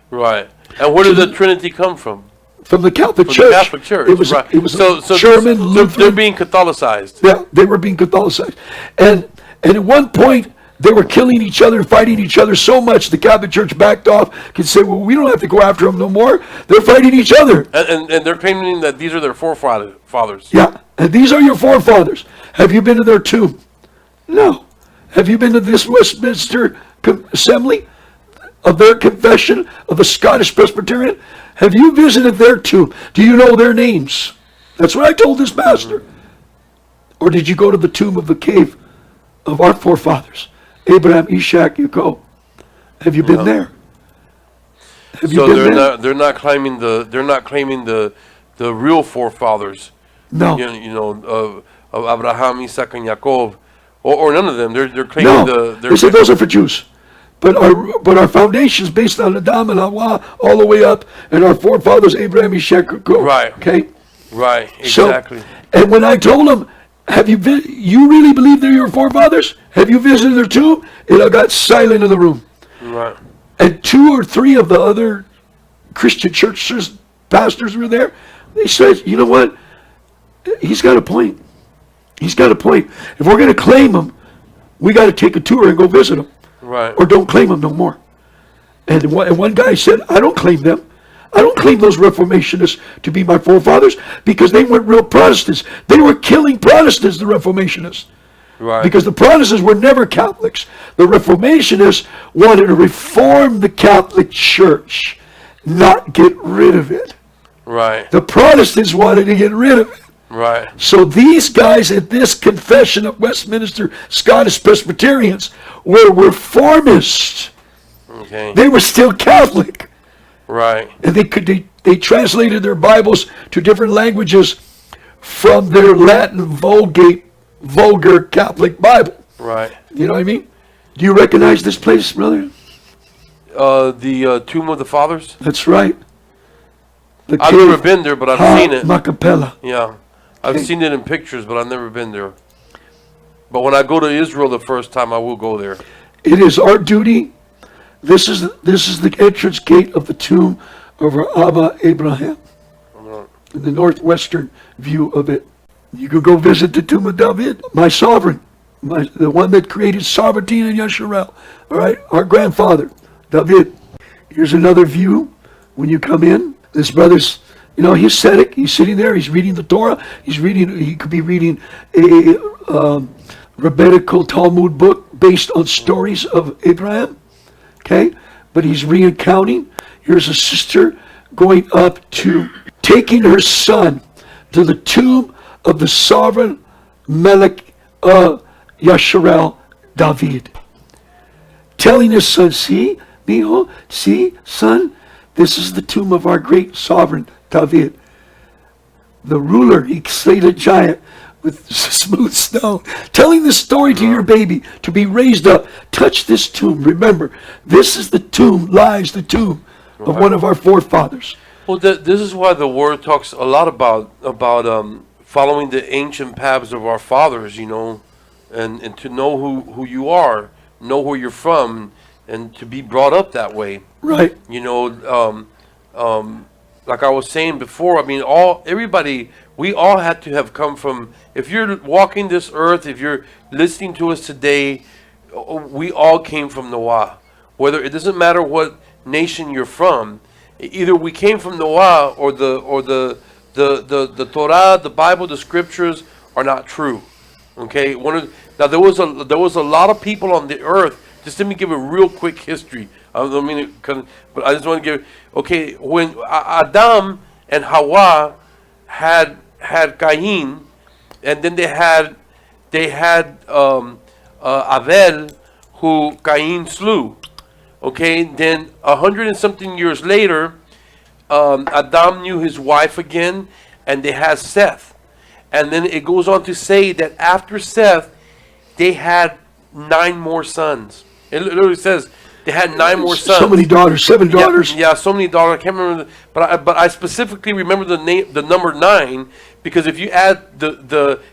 Right. And where did the Trinity come from? From the Catholic Church. The Catholic Church. It was German, Lutheran. They're being Catholicized. Yeah, they were being Catholicized. And at one point, they were killing each other, fighting each other so much the Catholic Church backed off, could say, well, we don't have to go after them no more. They're fighting each other. And they're claiming that these are their forefathers. Yeah, and these are your forefathers. Have you been to their tomb? No. Have you been to this Westminster Assembly of their confession of the Scottish Presbyterian? Have you visited their tomb? Do you know their names? That's what I told this pastor. Or did you go to the tomb of the cave of our forefathers? Abraham, Ishak, Jacob. Have you been there? Have you been there? They're not claiming the real forefathers. No. You know of Abraham, Isaac, and Jacob, or none of them. They're claiming they said those are for Jews. But our foundation is based on Adam and Hawa all the way up, and our forefathers Abraham, Ishak, Jacob. Right. Okay. Right. Exactly. So, and when I told them, you really believe they're your forefathers? Have you visited their tomb? And I got silent in the room. Right. And 2 or 3 of the other Christian churches, pastors were there. They said, you know what? He's got a point. He's got a point. If we're going to claim him, we got to take a tour and go visit him. Right. Or don't claim him no more. And one guy said, I don't claim them. I don't claim those Reformationists to be my forefathers because they weren't real Protestants. They were killing Protestants, the Reformationists. Right. Because the Protestants were never Catholics. The Reformationists wanted to reform the Catholic Church, not get rid of it. Right. The Protestants wanted to get rid of it. Right. So these guys at this confession of Westminster Scottish Presbyterians were reformists. Okay. They were still Catholic. Right. And they translated their Bibles to different languages from their Latin vulgar Catholic Bible. Right. You know what I mean? Do you recognize this place, brother? The Tomb of the Fathers? That's right. I've never been there, but I've seen it. Machpelah. Yeah. I've seen it in pictures, but I've never been there. But when I go to Israel the first time, I will go there. It is our duty. This is the entrance gate of the tomb of our Abba Abraham. In the northwestern view of it. You could go visit the tomb of David, my sovereign, the one that created sovereignty in Yasharel. All right, our grandfather, David. Here's another view when you come in. This brother's, he's ascetic. He's sitting there. He's reading the Torah. He could be reading a rabbinical Talmud book based on stories of Abraham. Okay, but he's recounting. Here's a sister going up to taking her son to the tomb of the sovereign Melech Yasharel David. Telling his son, see, mijo, see, son, this is the tomb of our great sovereign David. The ruler, he slayed a giant with smooth stone. Telling this story to your baby to be raised up. Touch this tomb. Remember, this is the tomb, lies the tomb of one of our forefathers. Well, this is why the Word talks a lot about following the ancient paths of our fathers, and to know who you are, know where you're from, and to be brought up that way. Right. Like I was saying before, I mean, we all had to have come from, if you're walking this earth, if you're listening to us today, we all came from Noah. Whether, it doesn't matter what nation you're from, either we came from Noah or the Torah, the Bible, the scriptures are not true. Okay? Now there was a lot of people on the earth. Just let me give a real quick history. But I just want to give. Okay, when Adam and Hawa had Cain, and then they had Abel, who Cain slew. Okay, then 100 and something years later, Adam knew his wife again, and they had Seth. And then it goes on to say that after Seth, they had 9 more sons. It literally says they had 9 more sons. So many daughters, 7 daughters. Yeah, so many daughters. I can't remember, but I specifically remember the number 9, because if you add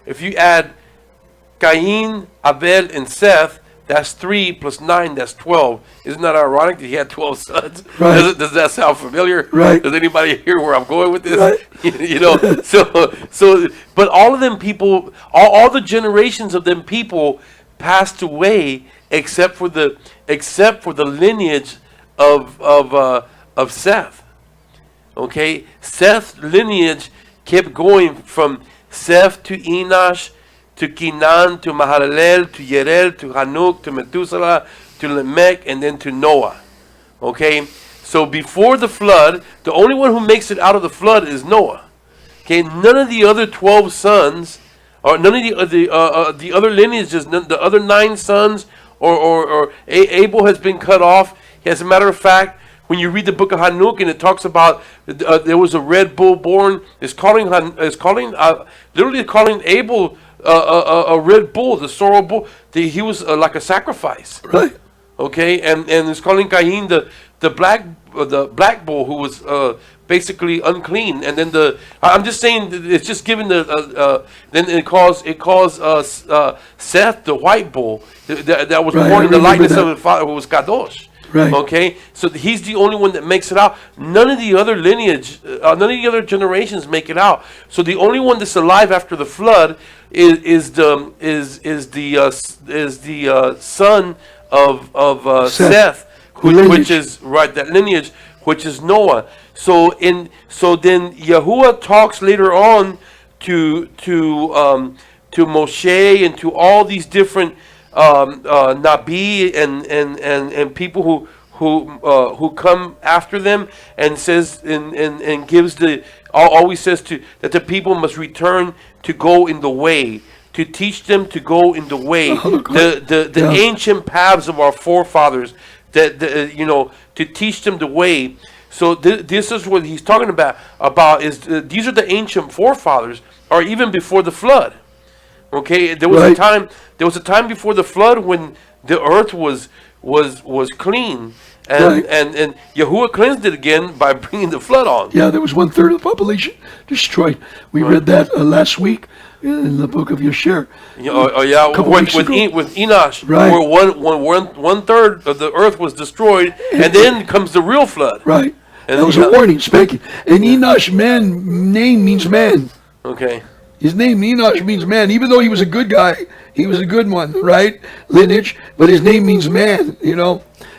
if you add Cain, Abel, and Seth, that's 3 plus 9, that's 12. Isn't that ironic that he had 12 sons? Right. Does that sound familiar? Right. Does anybody hear where I'm going with this? Right. So, but all of them people, all the generations of them people passed away, except for the lineage of Seth. Okay, Seth's lineage kept going from Seth to Enosh, to Kenan, to Mahalalel, to Yerel, to Hanuk, to Methuselah, to Lamech, and then to Noah. Okay, so before the flood, the only one who makes it out of the flood is Noah. Okay, none of the other 12 sons, or none of the other lineages, the other 9 sons, or Abel has been cut off. As a matter of fact, when you read the book of Hanuk, and it talks about there was a red bull born, literally calling Abel a red bull, the sorrow bull. He was like a sacrifice. Right. Okay, and it's calling Cain the black bull, who was basically unclean. And then I'm just saying, it's just given then it calls Seth the white bull that was born in the likeness of the Father, who was Kadosh. Right. Okay, so he's the only one that makes it out. None of the other lineage, none of the other generations make it out. So the only one that's alive after the flood is the son of Seth, which is right, that lineage, which is Noah. So then Yahuwah talks later on to Moshe and to all these different Nabi and people who come after them, and says and gives always says that the people must return to go in the way, to teach them to go in the way, the ancient paths of our forefathers, to teach them the way. So this is what he's talking about is these are the ancient forefathers, or even before the flood. Okay, there was a time before the flood when the earth was clean, and Yahuwah cleansed it again by bringing the flood on. Yeah, there was 1/3 of the population destroyed. We read that last week in the book of Yashar. With Enosh, where one third of the earth was destroyed, and then comes the real flood. Right. And that was a warning, spanking. And Enosh, name means man. Okay. His name Enosh means man. Even though he was a good guy, he was a good one, right? Lineage, but his name means man.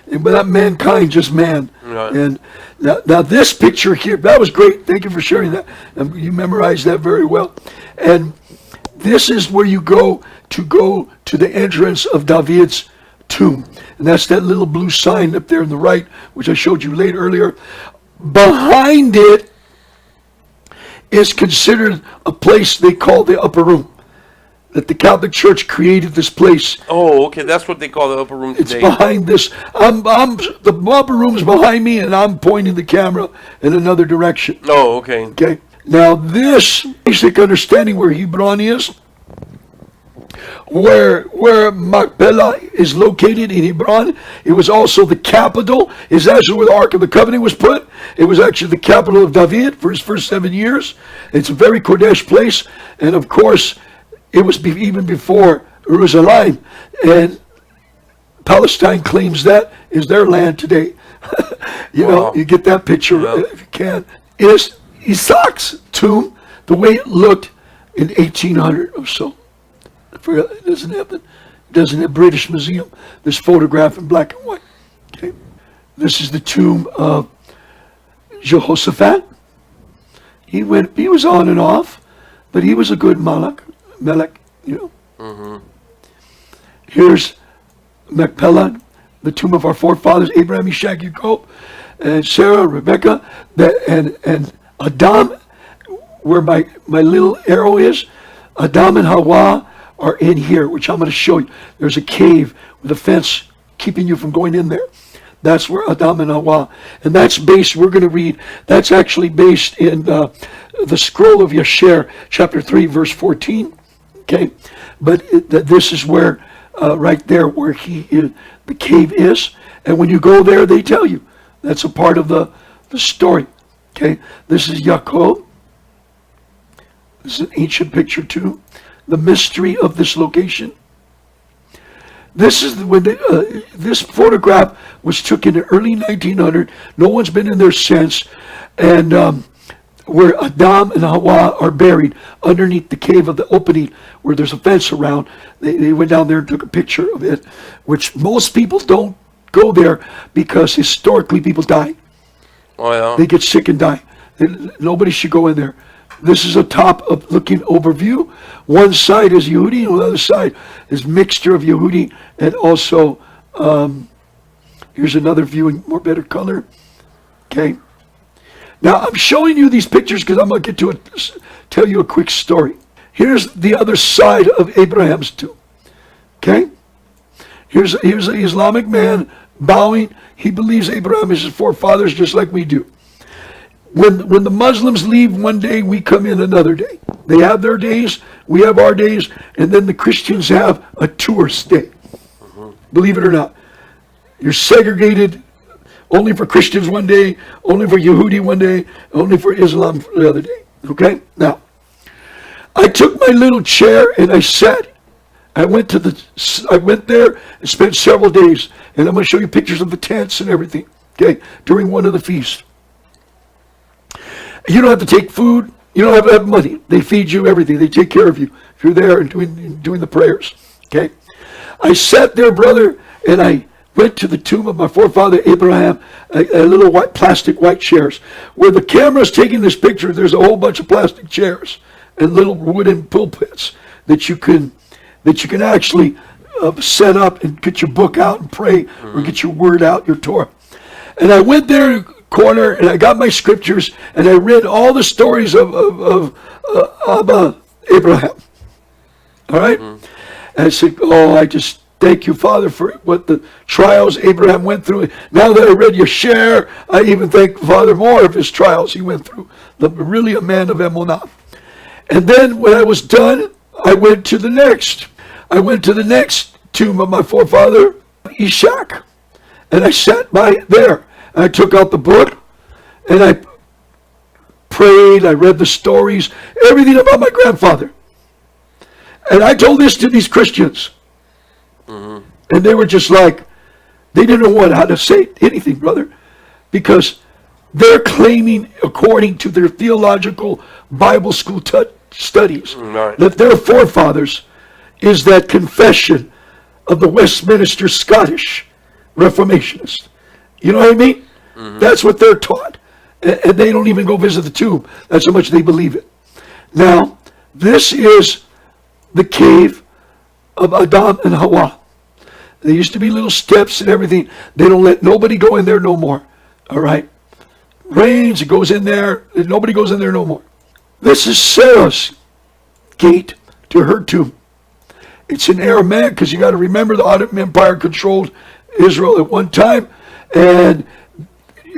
But not mankind, just man. Right. And now this picture here, that was great. Thank you for sharing that. You memorized that very well. And this is where you go to the entrance of David's tomb. And that's that little blue sign up there on the right, which I showed you earlier. Behind it is considered a place they call the upper room. That the Catholic Church created this place. Oh, okay, that's what they call the upper room today. It's behind this. The upper room is behind me, and I'm pointing the camera in another direction. Oh, okay. Okay. Now this basic understanding where Hebron is, where Machpelah is located in Hebron, it was also the capital. Is actually where the Ark of the Covenant was put. It was actually the capital of David for his first 7 years. It's a very Kodesh place, and of course, it was even before Jerusalem, and Palestine claims that is their land today. You get that picture if you can. Is Isaac's tomb the way it looked in 1800 or so? I forgot, it doesn't have British Museum. This photograph in black and white. Okay, this is the tomb of Jehoshaphat. He was on and off, but he was a good Melech. Mm-hmm. Here's Machpelah, the tomb of our forefathers, Abraham, Isaac, Jacob, and Sarah, Rebecca, and Adam, where my little arrow is. Adam and Hawa are in here, which I'm going to show you. There's a cave with a fence keeping you from going in there. That's where Adam and Hawa, and that's based, we're going to read, that's actually based in the scroll of Yashar, chapter 3, verse 14. Okay, but this is where, right there, where the cave is, and when you go there, they tell you. That's a part of the story. Okay, this is Yaakov. This is an ancient picture too. The mystery of this location. This is when this photograph was taken in early 1900. No one's been in there since, and where Adam and Hawa are buried underneath the cave of the opening, where there's a fence around. They went down there and took a picture of it, which most people don't go there because historically people die. Oh yeah. They get sick and die. Nobody should go in there. This is a top of looking overview. One side is Yehudi, and the other side is mixture of Yehudi and also, here's another view in more better color. Okay. Now I'm showing you these pictures because I'm going to get to it, tell you a quick story. Here's the other side of Abraham's tomb. Okay. Here's an Islamic man bowing. He believes Abraham is his forefathers just like we do. When the Muslims leave one day, we come in another day. They have their days, we have our days, and then the Christians have a tourist day. Mm-hmm. Believe it or not. You're segregated only for Christians one day, only for Yehudi one day, only for Islam the other day. Okay? Now, I took my little chair and I sat I went there and spent several days, and I'm going to show you pictures of the tents and everything, okay, during one of the feasts. You don't have to take food. You don't have to have money. They feed you everything. They take care of you if you're there and doing the prayers, okay? I sat there, brother, and I went to the tomb of my forefather Abraham, a little plastic white chairs. Where the camera's taking this picture, there's a whole bunch of plastic chairs and little wooden pulpits that you can actually set up and get your book out and pray, or get your word out, your Torah. And I went there in the corner and I got my scriptures and I read all the stories of Abba Abraham. All right? And I said, oh, I just thank you, Father, for what the trials Abraham went through. Now that I read your share, I even thank Father more of his trials he went through. Really a man of Emunah. And then when I was done, I went to the next. I went to the next tomb of my forefather, Ishak. And I sat by there. And I took out the book and I prayed. I read the stories, everything about my grandfather. And I told this to these Christians. And they were just like, they didn't know how to say anything, brother. Because they're claiming, according to their theological Bible school studies, that their forefathers is that confession of the Westminster Scottish Reformationists. You know what I mean? That's what they're taught. And they don't even go visit the tomb. That's how much they believe it. Now, this is the cave of Adam and Hawa. There used to be little steps and everything. They don't let nobody go in there no more. All right? Rains, it goes in there. Nobody goes in there no more. This is Sarah's gate to her tomb. It's in Aramaic because you got to remember the Ottoman Empire controlled Israel at one time. And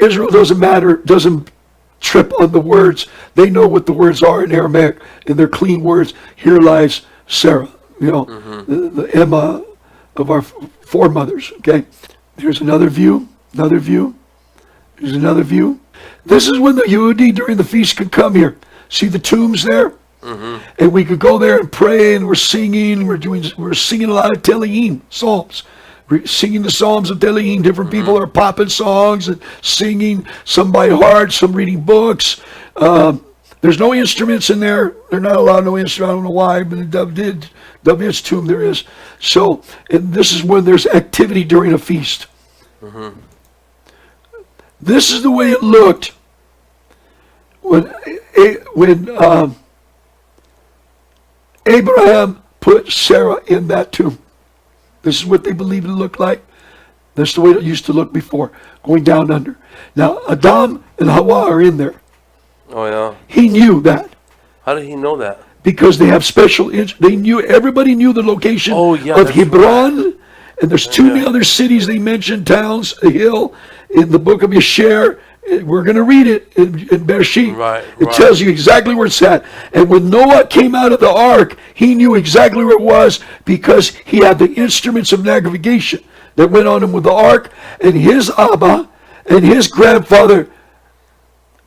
Israel doesn't trip on the words. They know what the words are in Aramaic, and they're clean words. Here lies Sarah, the Emma of our foremothers, okay? There's another view, There's another view. This is when the Yehudi during the feast could come here. See the tombs there? And we could go there and pray, and we're singing a lot of Tehillim, Psalms. We're singing the Psalms of Tehillim. Different people are popping songs and singing, some by heart, some reading books. There's no instruments in there. They're not allowed no instruments. I don't know why, but in David's tomb there is. So, and this is when there's activity during a feast. This is the way it looked when Abraham put Sarah in that tomb. This is what they believe it looked like. That's the way it used to look before, going down under. Now, Adam and Hawa are in there. Oh, yeah. He knew that. How did he know that? Because they have everybody knew the location of Hebron. Right. And there's two other cities they mentioned, towns, a hill, in the book of Yesher. We're going to read it in Bereshit. It tells you exactly where it's at. And when Noah came out of the ark, he knew exactly where it was because he had the instruments of navigation that went on him with the ark. And his Abba and his grandfather,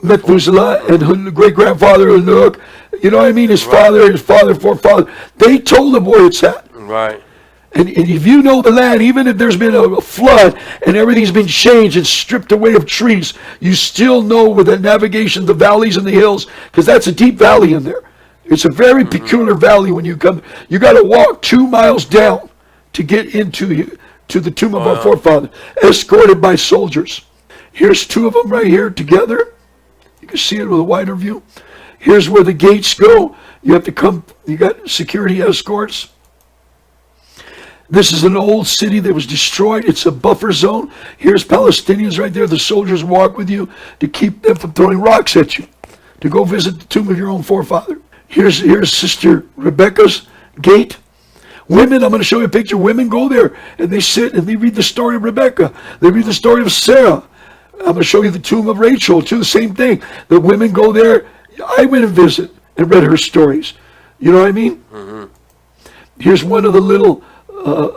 Methuselah, and great-grandfather, Enoch, you know what I mean? His father, forefather, they told him where it's at. Right. And if you know the land, even if there's been a flood and everything's been changed and stripped away of trees, you still know with the navigation, the valleys and the hills, because that's a deep valley in there. It's a very peculiar valley when you come. You got to walk 2 miles down to get to the tomb of our forefather, escorted by soldiers. Here's two of them right here together. You can see it with a wider view. Here's where the gates go. You have to come. You got security escorts. This is an old city that was destroyed. It's a buffer zone. Here's Palestinians right there. The soldiers walk with you to keep them from throwing rocks at you, to go visit the tomb of your own forefather. Here's Sister Rebecca's gate. Women, I'm going to show you a picture. Women go there and they sit and they read the story of Rebecca. They read the story of Sarah. I'm going to show you the tomb of Rachel, too, the same thing. The women go there. I went and visit and read her stories. You know what I mean? Here's one of the little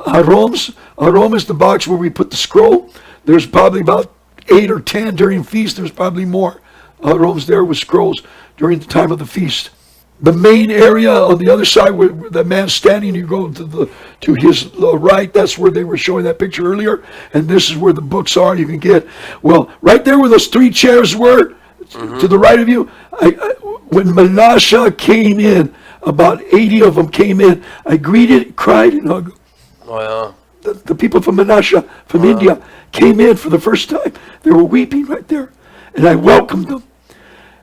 haroms. Harom is the box where we put the scroll. There's probably about 8 or 10 during feast. There's probably more haroms there with scrolls during the time of the feast. the main area on the other side where the man's standing, you go to his right. That's where they were showing that picture earlier. And this is where the books are. You can get, well, right there where those 3 chairs were, to the right of you. When Manasseh came in, about 80 of them came in. I greeted, cried, and hugged them. Oh, yeah. The people from Manasseh, from India, came in for the first time. They were weeping right there. And I welcomed them.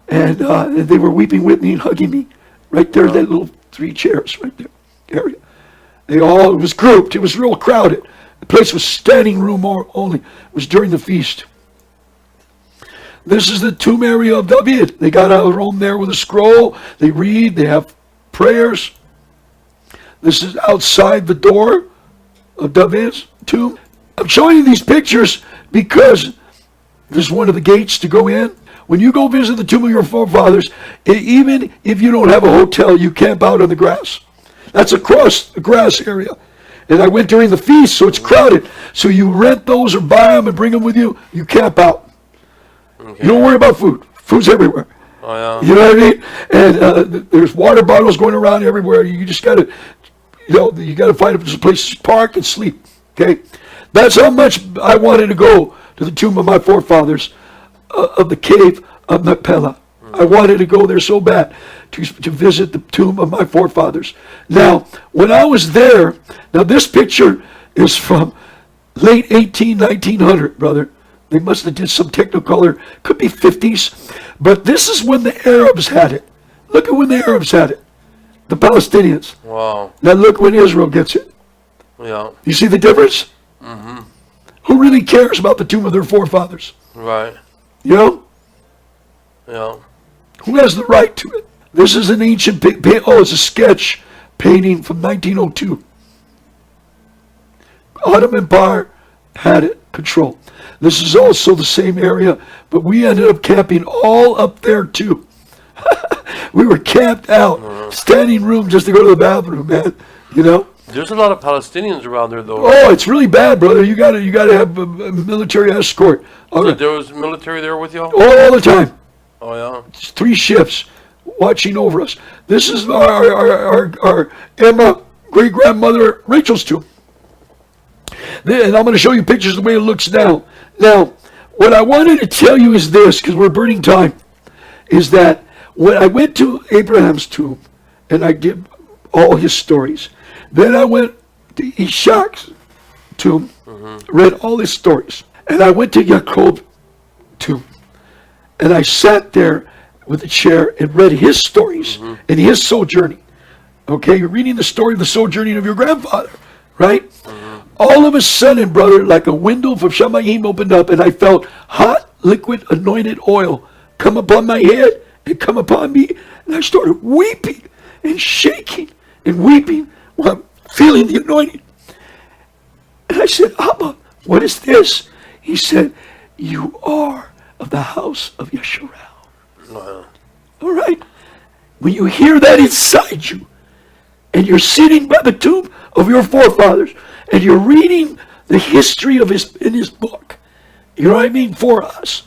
And they were weeping with me and hugging me. Right there, that little 3 chairs right there area. It was grouped. It was real crowded. The place was standing room only. It was during the feast. This is the tomb area of David. They got out of Rome there with a scroll. They read. They have prayers. This is outside the door of David's tomb. I'm showing you these pictures because this is one of the gates to go in. When you go visit the tomb of your forefathers, even if you don't have a hotel, you camp out on the grass. That's across the grass area. And I went during the feast, so it's crowded. So you rent those or buy them and bring them with you. You camp out. Okay. You don't worry about food. Food's everywhere. Oh, yeah. You know what I mean? And there's water bottles going around everywhere. You just got to, you got to find a place to park and sleep. Okay? That's how much I wanted to go to the tomb of my forefathers, of the cave of Machpelah. I wanted to go there so bad to visit the tomb of my forefathers. Now, when I was there, now this picture is from late 1900, brother. They must have did some Technicolor, could be 50s. But this is when the Arabs had it. Look at when the Arabs had it. The Palestinians. Wow. Now look when Israel gets it. Yeah. You see the difference? Mm-hmm. Who really cares about the tomb of their forefathers? Right. You know? Yeah. Who has the right to it? This is an ancient it's a sketch painting from 1902. Ottoman Empire had it control. This is also the same area, but we ended up camping all up there too. We were camped out, standing room just to go to the bathroom, man. You know? There's a lot of Palestinians around there, though. Oh, it's really bad, brother. You gotta have a military escort. So there was military there with y'all? All the time. Oh, yeah. It's 3 ships watching over us. This is our Emma great-grandmother Rachel's tomb. And I'm going to show you pictures of the way it looks now. Now, what I wanted to tell you is this, because we're burning time, is that when I went to Abraham's tomb, and I did all his stories, then I went to Ishak's tomb, read all his stories, and I went to Jacob's tomb, and I sat there with a chair and read his stories and his sojourning. Okay, you're reading the story of the sojourning of your grandfather, right? All of a sudden, brother, like a window from Shamayim opened up, and I felt hot, liquid, anointed oil come upon my head and come upon me, and I started weeping and shaking and weeping while I'm feeling the anointing. And I said, Abba, what is this? He said, you are of the house of Yeshua. Wow. All right? When you hear that inside you, and you're sitting by the tomb of your forefathers, and you're reading the history of in his book, you know what I mean, for us.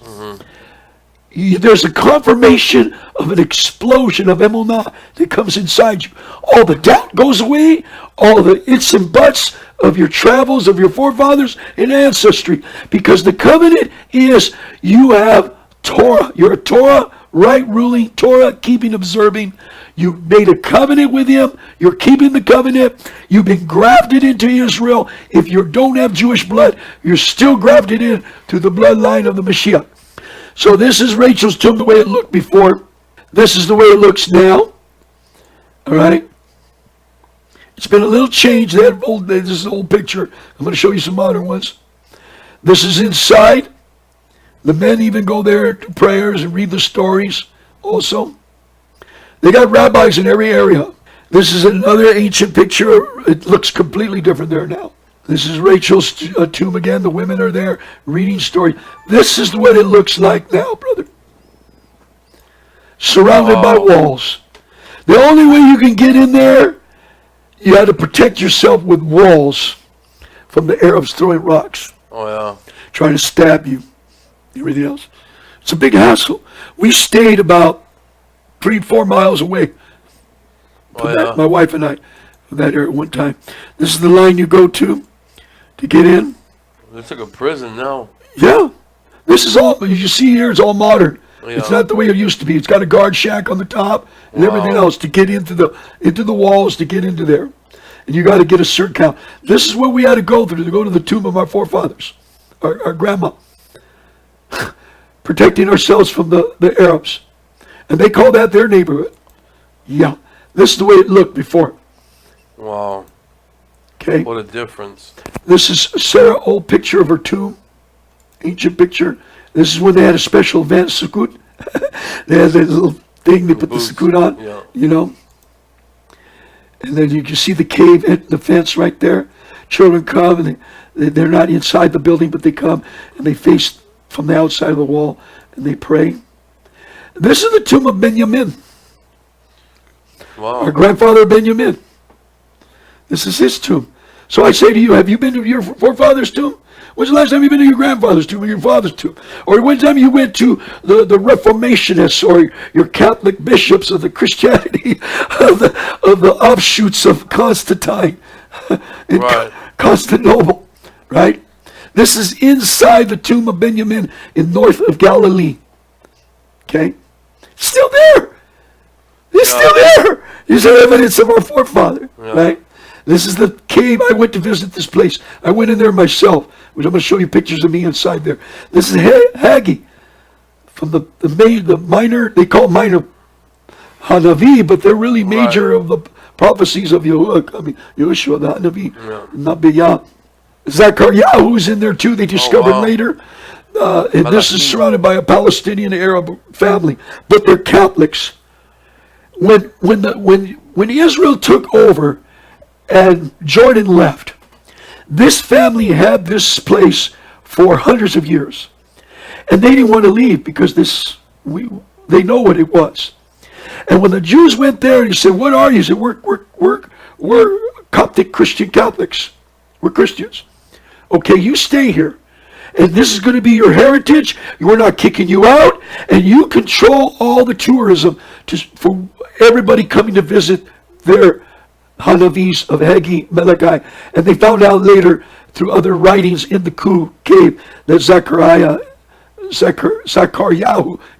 There's a confirmation of an explosion of emunah that comes inside you. All the doubt goes away, all the ifs and buts of your travels, of your forefathers and ancestry. Because the covenant is you have Torah. You're a Torah, right ruling, Torah keeping, observing. You made a covenant with him. You're keeping the covenant. You've been grafted into Israel. If you don't have Jewish blood, you're still grafted in to the bloodline of the Mashiach. So this is Rachel's tomb the way it looked before. This is the way it looks now. All right? It's been a little change. This is an old picture. I'm going to show you some modern ones. This is inside. The men even go there to prayers and read the stories also. They got rabbis in every area. This is another ancient picture. It looks completely different there now. This is Rachel's tomb again. The women are there reading stories. This is what it looks like now, brother. Surrounded by walls. The only way you can get in there, you had to protect yourself with walls from the Arabs throwing rocks. Oh, yeah. Trying to stab you. Everything else. It's a big hassle. We stayed about 3-4 miles away Oh, yeah. My wife and I, from that area one time. This is the line you go to get in. It's like a prison now. Yeah. This is all, you see here, it's all modern. Yeah. It's not the way it used to be. It's got a guard shack on the top and Wow. everything else to get into the walls to get into there. And you got to get a certain count. This is what we had to go through to go to the tomb of our forefathers, our grandma, protecting ourselves from the Arabs. And they call that their neighborhood. Yeah. This is the way it looked before. Wow. Okay. What a difference. This is Sarah's old picture of her tomb. Ancient picture. This is when they had a special event, Sukkot. They had that little thing they put the Sukkot on, Yeah. you know. And then you can see the cave and the fence right there. Children come and they're not inside the building, but they come and they face from the outside of the wall and they pray. This is the tomb of Benyamin, Wow. our grandfather Benjamin. This is his tomb. So I say to you, have you been to your forefather's tomb? When's the last time you've been to your grandfather's tomb or your father's tomb? Or when's the time you went to the Reformationists or your Catholic bishops of the Christianity of the offshoots of Constantine in Right. Constantinople, right? This is inside the tomb of Benjamin in north of Galilee. Okay? Still there. It's still there. There's evidence of our forefather, right? This is the cave. I went to visit this place. I went in there myself, which I'm going to show you pictures of me inside there. This is Haggai from the minor, they call minor Hanavi, but they're really major of the prophecies of Yahushua, the Hanavi, Nabiyah. Zechariah, who's in there too, they discovered later. And this is surrounded by a Palestinian Arab family, but they're Catholics. When Israel took over and Jordan left, this family had this place for hundreds of years, and they didn't want to leave because they know what it was. And when the Jews went there and he said, "What are you?" He said, "We're Coptic Christian Catholics. We're Christians." Okay, you stay here. And this is going to be your heritage. We're not kicking you out. And you control all the tourism for everybody coming to visit their Hanavis of Haggai, Malachi. And they found out later through other writings in the cave that Zechariah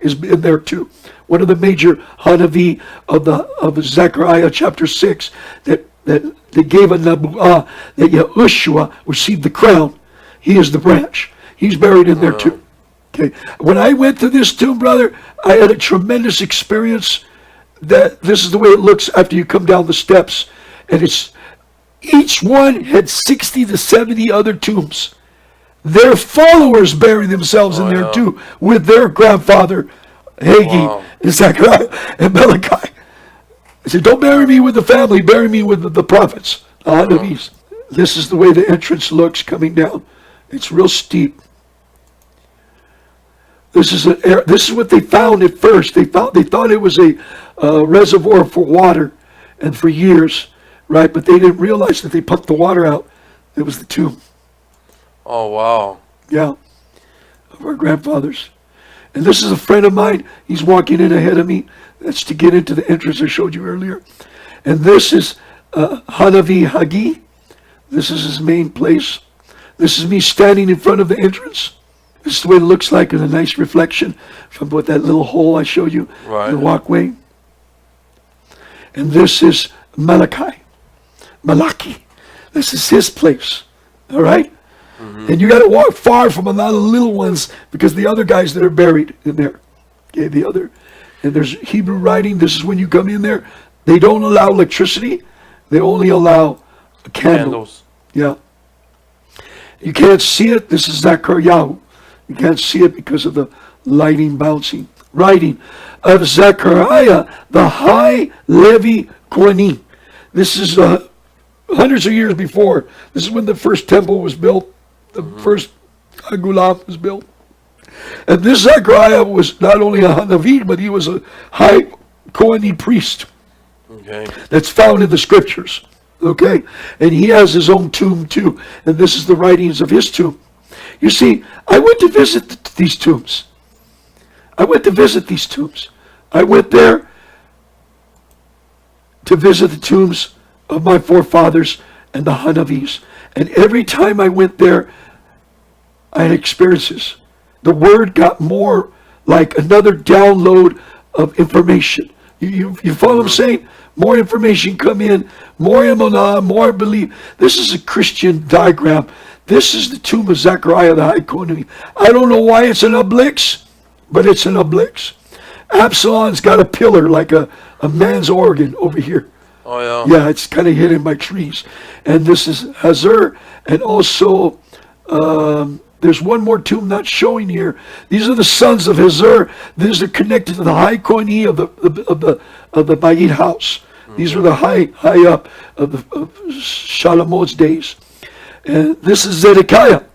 is in there too. One of the major Hanavi of Zechariah chapter 6 that they gave a Nabu'ah that Yahushua received the crown. He is the branch. He's buried in there too. Okay. When I went to this tomb, brother, I had a tremendous experience. That this is the way it looks after you come down the steps, and each one had 60 to 70 other tombs. Their followers bury themselves in there too, with their grandfather Haggai and Zechariah and Malachi. I said, "Don't bury me with the family, bury me with the prophets." This is the way the entrance looks coming down. It's real steep. This is what they found at first. They thought it was a reservoir for water, and for years, right? But they didn't realize that they pumped the water out. It was the tomb. Oh, wow. Yeah, of our grandfathers. And this is a friend of mine. He's walking in ahead of me. That's to get into the entrance I showed you earlier. And this is Hanavi Haggai. This is his main place. This is me standing in front of the entrance. This is the way it looks like in a nice reflection from what that little hole I showed you, the walkway. And this is Malachi. This is his place. All right? Mm-hmm. And you got to walk far from a lot of little ones because the other guys that are buried in there. Okay, and there's Hebrew writing. This is when you come in there. They don't allow electricity. They only allow candles. Yeah. You can't see it. This is Zechariah. You can't see it because of the lighting bouncing. Writing of Zechariah, the high Levi Kohanim. This is hundreds of years before. This is when the first temple was built. The first Agulam was built. And this Zechariah was not only a Hanavi, but he was a high Kohanim priest. Okay. That's found in the scriptures. Okay. And he has his own tomb too. And this is the writings of his tomb. You see, I went to visit these tombs. I went there to visit the tombs of my forefathers and the Hanavis. And every time I went there, I had experiences. The word got more like another download of information. You follow what I'm saying? More information come in, more emunah, more belief. This is a Christian diagram. This is the tomb of Zechariah the High Kohen. I don't know why it's an oblix, but it's an oblix. Absalom's got a pillar like a man's organ over here. Oh, yeah. Yeah, it's kind of hidden by trees. And this is Hazur, and also there's one more tomb not showing here. These are the sons of Hazur. These are connected to the high koine of the Bayit house. These are the high up of Shalomon's days. And this is Zedekiah's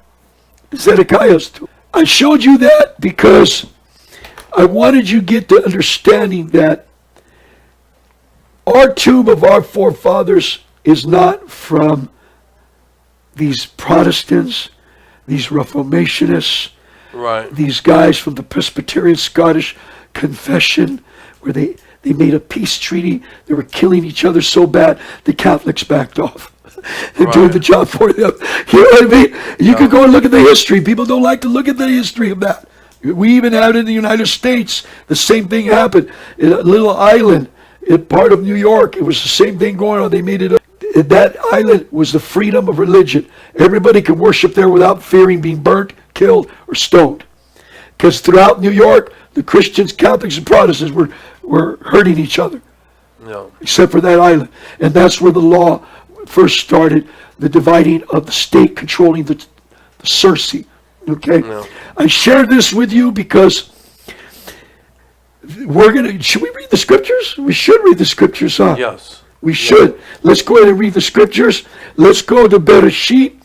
tomb. I showed you that because I wanted you to get the understanding that our tomb of our forefathers is not from these Protestants, these Reformationists, Right. these guys from the Presbyterian Scottish Confession, where they made a peace treaty. They were killing each other so bad, the Catholics backed off. They're doing the job for them. You know what I mean? You can go and look at the history. People don't like to look at the history of that. We even had it in the United States. The same thing happened in a little island in part of New York. It was the same thing going on. They made it. That island was the freedom of religion. Everybody could worship there without fearing being burnt, killed, or stoned. Because throughout New York, the Christians, Catholics, and Protestants were hurting each other. No. Except for that island. And that's where the law first started, the dividing of the state controlling the Circe. Okay? No. I shared this with you because should we read the scriptures? We should read the scriptures, huh? Yes. We should. Let's go ahead and read the scriptures. Let's go to Bereshit.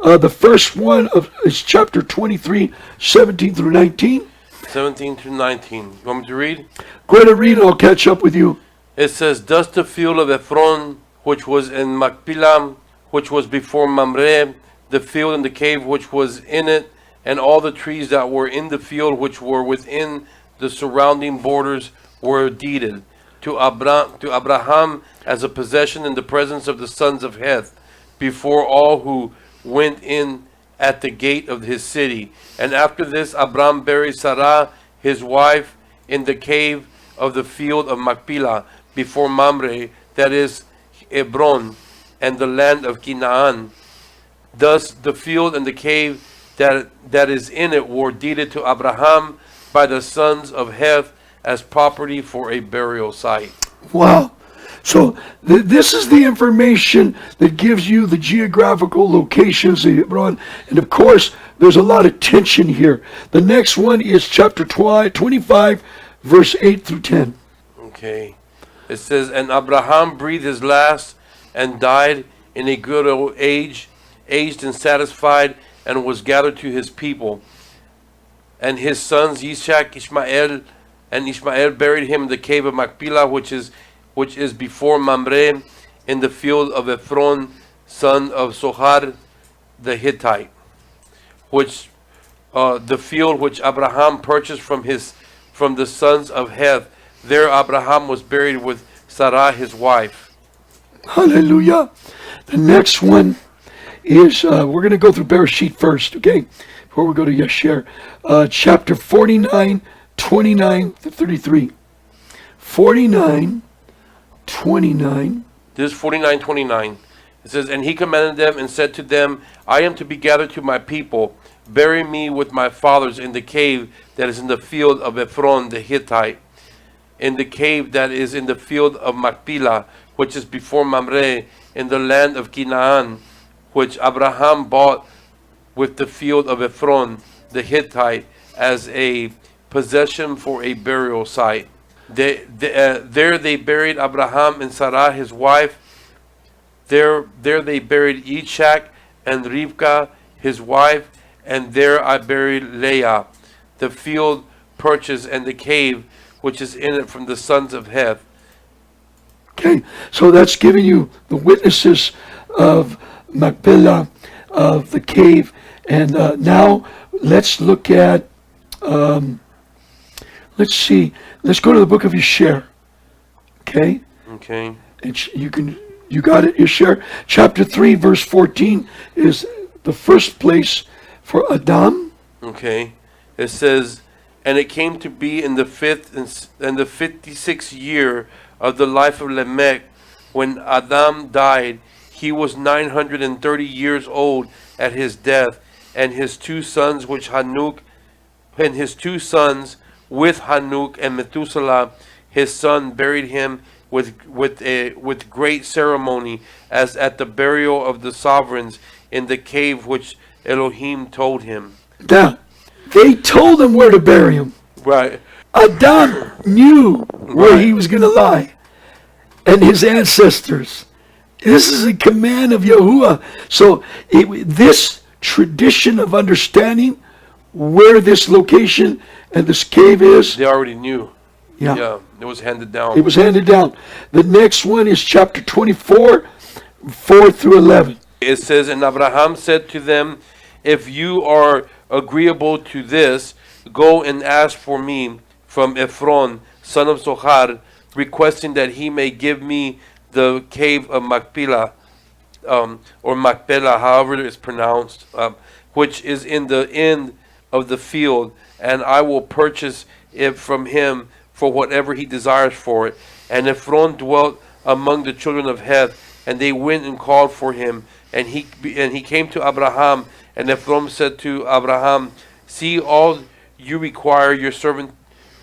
The first one is chapter 23, 17 through 19. 17 through 19. You want me to read? Go ahead and read and I'll catch up with you. It says, thus the field of Ephron, which was in Machpelah, which was before Mamre, the field and the cave which was in it, and all the trees that were in the field which were within the surrounding borders were deeded to Abraham as a possession in the presence of the sons of Heth, before all who went in at the gate of his city. And after this, Abram buried Sarah, his wife, in the cave of the field of Machpelah, before Mamre, that is Hebron, and the land of Canaan. Thus the field and the cave that is in it were deeded to Abraham by the sons of Heth as property for a burial site. Wow. So this is the information that gives you the geographical locations of Hebron. And of course, there's a lot of tension here. The next one is chapter 25, verse 8 through 10. Okay. It says, and Abraham breathed his last and died in a good old age, aged and satisfied, and was gathered to his people. And his sons Yishak, Ishmael, and Ishmael buried him in the cave of Machpelah, which is before Mamre, in the field of Ephron, son of Sohar the Hittite, which the field which Abraham purchased from the sons of Heth. There Abraham was buried with Sarah his wife. Hallelujah. The next one is, we're going to go through Bereshit first, okay? Before we go to Yasher. Chapter 49, 29 to 33. 49, 29. This is 49:29. It says, and he commanded them and said to them, I am to be gathered to my people. Bury me with my fathers in the cave that is in the field of Ephron the Hittite, in the cave that is in the field of Machpelah, which is before Mamre, in the land of Canaan, which Abraham bought with the field of Ephron the Hittite as a possession for a burial site. There they buried Abraham and Sarah his wife. There they buried Yitzhak and Rivka his wife, and there I buried Leah. The field purchased and the cave which is in it from the sons of Heth. Okay, so that's giving you the witnesses of Machpelah, of the cave. And now let's look at, let's see, let's go to the book of Yasher. Okay? Okay. And you got it, you share. Chapter 3, verse 14 is the first place for Adam. Okay. It says, and it came to be in the 56th year of the life of Lamech, when Adam died, he was 930 years old at his death, and his two sons with Hanuk and Methuselah, his son, buried him with great ceremony, as at the burial of the sovereigns in the cave which Elohim told him. Now, they told him where to bury him. Right. Adam knew where he was going to lie, and his ancestors. This is a command of Yahuwah. So this tradition of understanding where this location and this cave is. They already knew. Yeah. Yeah. It was handed down. It was handed down. The next one is chapter 24, 4 through 11. It says, and Abraham said to them, if you are agreeable to this, go and ask for me from Ephron, son of Zohar, requesting that he may give me the cave of Machpelah, or Machpelah, however it is pronounced, which is in the end of the field, and I will purchase it from him for whatever he desires for it. And Ephron dwelt among the children of Heth, and they went and called for him, and he came to Abraham, and Ephron said to Abraham, see, all you require your servant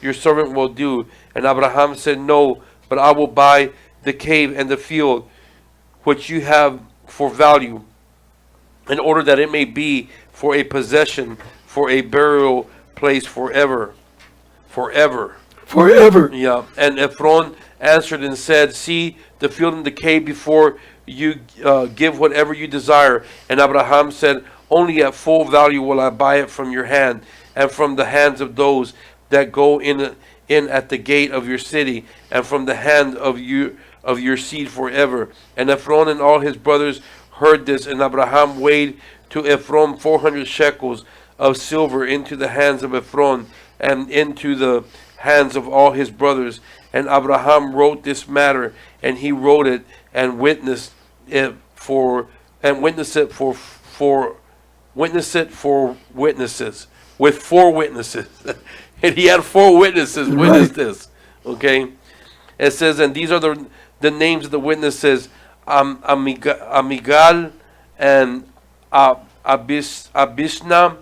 will do. And Abraham said, no, but I will buy the cave and the field which you have for value, in order that it may be for a possession, for a burial place forever. Forever. Yeah. And Ephron answered and said, see the field and the cave before you give whatever you desire. And Abraham said, only at full value will I buy it from your hand, and from the hands of those that go in at the gate of your city, and from the hand of your seed forever. And Ephron and all his brothers heard this, and Abraham weighed to Ephron 400 shekels of silver into the hands of Ephron, and into the hands of all his brothers. And Abraham wrote this matter, and he wrote it and witnessed it for witnesses, with 4 witnesses. And he had 4 witnesses witness this. Okay. It says, and these are the names of the witnesses: Amigal and Abishna,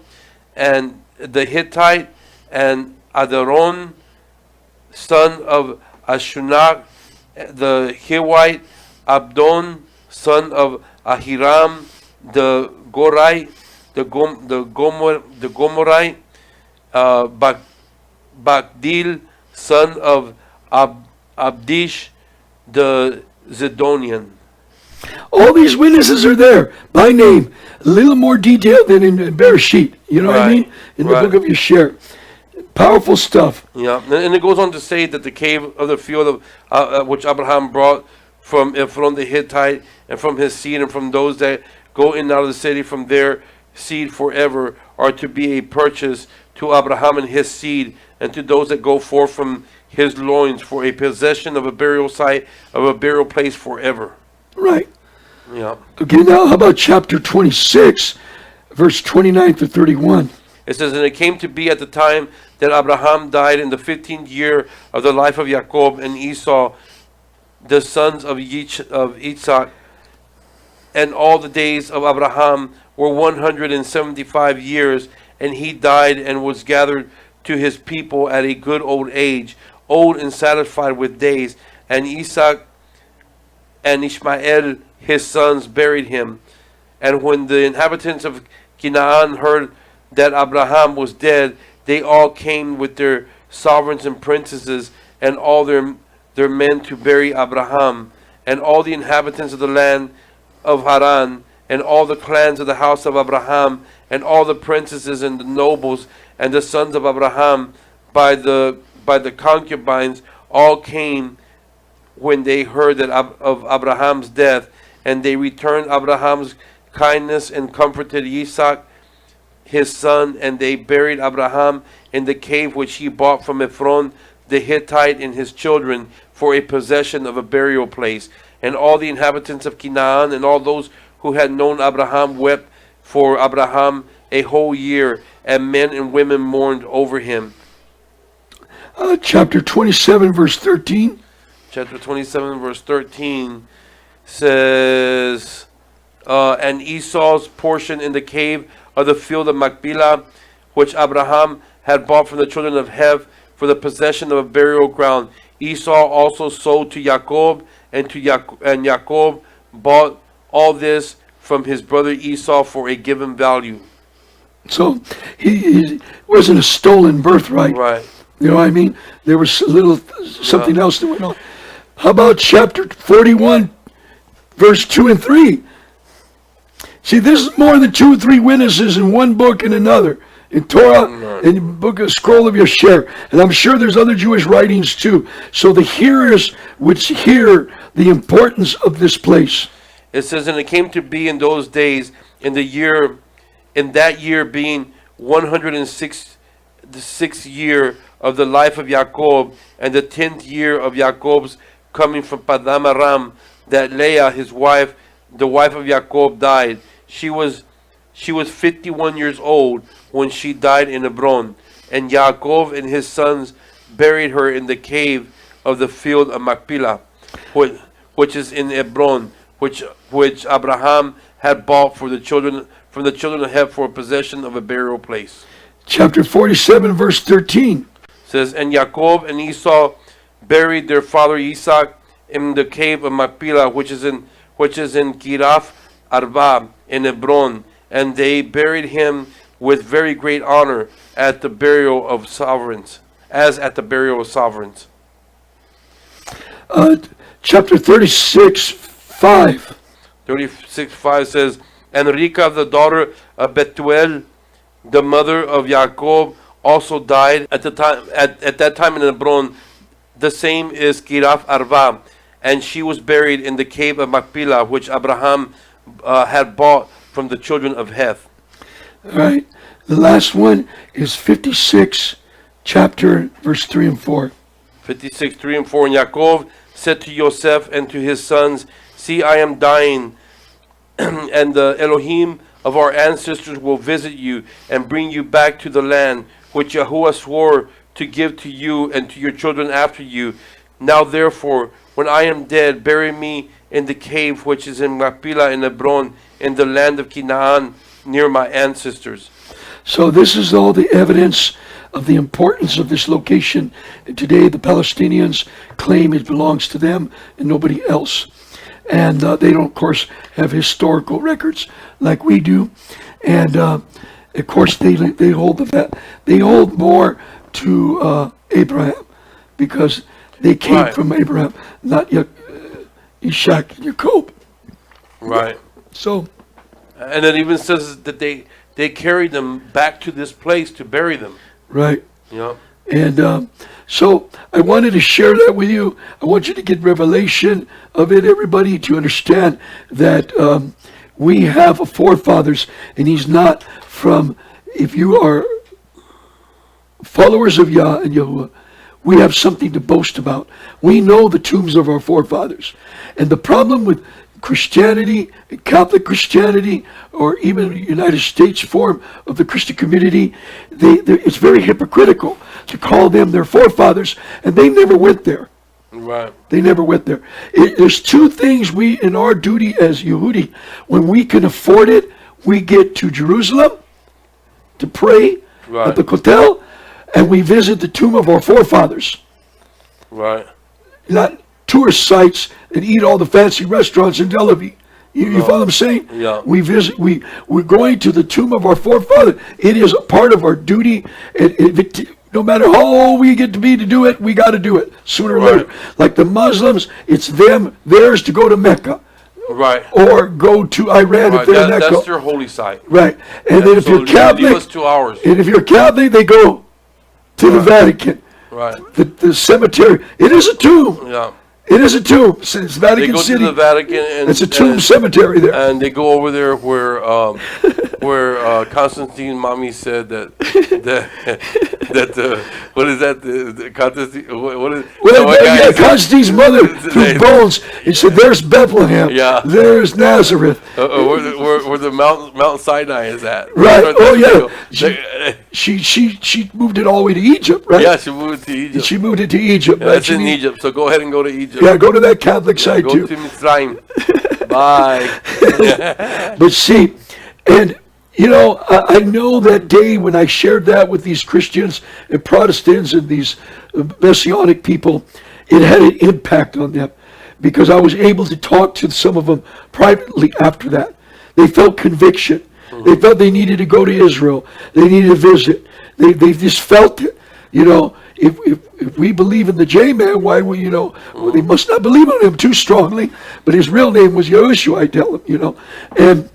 and the Hittite, and Adaron, son of Ashunach, the Hivite, Abdon, son of Ahiram, the Gorite, the Gomorite, Bakdil, son of Abdish, the Zidonian. All these witnesses are there by name, a little more detailed than in Bereshit. You know what I mean? In the book of Yeshar. Powerful stuff. Yeah, and it goes on to say that the cave of the field of which Abraham brought from the Hittite, and from his seed, and from those that go in and out of the city from their seed forever, are to be a purchase to Abraham and his seed, and to those that go forth from his loins, for a possession of a burial site, of a burial place forever. Right. Yeah. Okay, now how about chapter 26, verse 29 to 31? It says, and it came to be at the time that Abraham died in the 15th year of the life of Jacob and Esau, the sons of Isaac, and all the days of Abraham were 175 years, and he died and was gathered to his people at a good old age, old and satisfied with days. And Isaac and Ishmael his sons buried him. And when the inhabitants of Canaan heard that Abraham was dead, they all came with their sovereigns and princesses and all their men to bury Abraham. And all the inhabitants of the land of Haran, and all the clans of the house of Abraham, and all the princesses and the nobles and the sons of Abraham by the concubines, all came when they heard that of Abraham's death. And they returned Abraham's kindness and comforted Isaac his son, and they buried Abraham in the cave which he bought from Ephron, the Hittite and his children for a possession of a burial place. And all the inhabitants of Canaan and all those who had known Abraham wept for Abraham a whole year, and men and women mourned over him. Chapter 27, verse 13. Chapter 27, verse 13 says, and Esau's portion in the cave of the field of Machpelah, which Abraham had bought from the children of Hev for the possession of a burial ground. Esau also sold to Jacob, and Jacob bought all this from his brother Esau for a given value. So he wasn't a stolen birthright. Right. You know what I mean? There was something else that went on. How about chapter 41, verse 2 and 3? See, this is more than 2 or 3 witnesses in one book and another. In Torah, in the book of Scroll of Yasher. And I'm sure there's other Jewish writings too. So the hearers would hear the importance of this place. It says, and it came to be in those days, in that year being 106, the 6th year of the life of Jacob, and the 10th year of Jacob's coming from Paddan Aram, that Leah, his wife, the wife of Jacob, died. She was 51 years old when she died in Hebron, and Jacob and his sons buried her in the cave of the field of Machpelah, which is in Hebron, which Abraham had bought from the children of Hev for possession of a burial place. Chapter 47, verse 13 says, and Jacob and Esau buried their father Isaac in the cave of Machpelah, which is in Kiriath Arba in Hebron, and they buried him with very great honor at the burial of sovereigns, as at the burial of sovereigns. Chapter 36, 5. 36:5 says, and Rika, the daughter of Bethuel, the mother of Jacob, also died at that time in Hebron. The same is Kiriath Arba, and she was buried in the cave of Machpelah, which Abraham had bought from the children of Heth. All right. The last one is 56, chapter, verse 3 and 4. 56, 3 and 4. And Yaakov said to Yosef and to his sons, see, I am dying, and the Elohim of our ancestors will visit you and bring you back to the land which Yahuwah swore to give to you and to your children after you. Now therefore, when I am dead, bury me in the cave which is in Machpelah in Hebron, in the land of Canaan, near my ancestors. So this is all the evidence of the importance of this location. And today the Palestinians claim it belongs to them and nobody else. And they don't, of course, have historical records like we do. And of course, they hold more to Abraham because they came from Abraham, not Ishak and Jacob. Right. So, and it even says that they carried them back to this place to bury them. Right. Yeah. And so I wanted to share that with you. I want you to get revelation of it, everybody, to understand that we have a forefathers, and he's not from, if you are followers of Yah and Yahuwah, we have something to boast about. We know the tombs of our forefathers. And the problem with Christianity, Catholic Christianity, or even the United States form of the Christian community, it's very hypocritical to call them their forefathers, and they never went there. Right. They never went there. There's two things we, in our duty as Yehudi, when we can afford it, we get to Jerusalem to pray at the Kotel, and we visit the tomb of our forefathers. Right. Not tourist sites and eat all the fancy restaurants in Tel Aviv. You follow what I'm saying? Yeah. We're going to the tomb of our forefathers. It is a part of our duty. No matter how old we get to be to do it, we got to do it sooner or later. Like the Muslims, it's theirs to go to Mecca. Right. Or go to Iran if they're in Mecca. That's their holy site. Right. And then if you're Catholic, 2 hours. And if you're Catholic, they go to the Vatican. Right. The cemetery. It is a tomb. Yeah. It is a tomb. It's Vatican City. City. They go to the Vatican. It's a tomb cemetery there. And they go over there where where Constantine's mommy said that what is that? The Constantine, what is? Well, Constantine's mother threw bones and said, "There's Bethlehem. Yeah. There's Nazareth." Where the Mount Sinai is at. Right. Oh yeah. She moved it all the way to Egypt, right? Yeah, she moved to Egypt. She moved it to Egypt. Yeah, right? that's in Egypt. So go ahead and go to Egypt. Yeah, go to that Catholic site go too. to Mitzrayim. Bye. But see, and I know that day when I shared that with these Christians and Protestants and these Messianic people, it had an impact on them because I was able to talk to some of them privately after that. They felt conviction. They felt they needed to go to Israel. They needed to visit. They just felt it. If we believe in the J-Man, why would well, they must not believe on him too strongly. But his real name was Yahushua, I tell them, and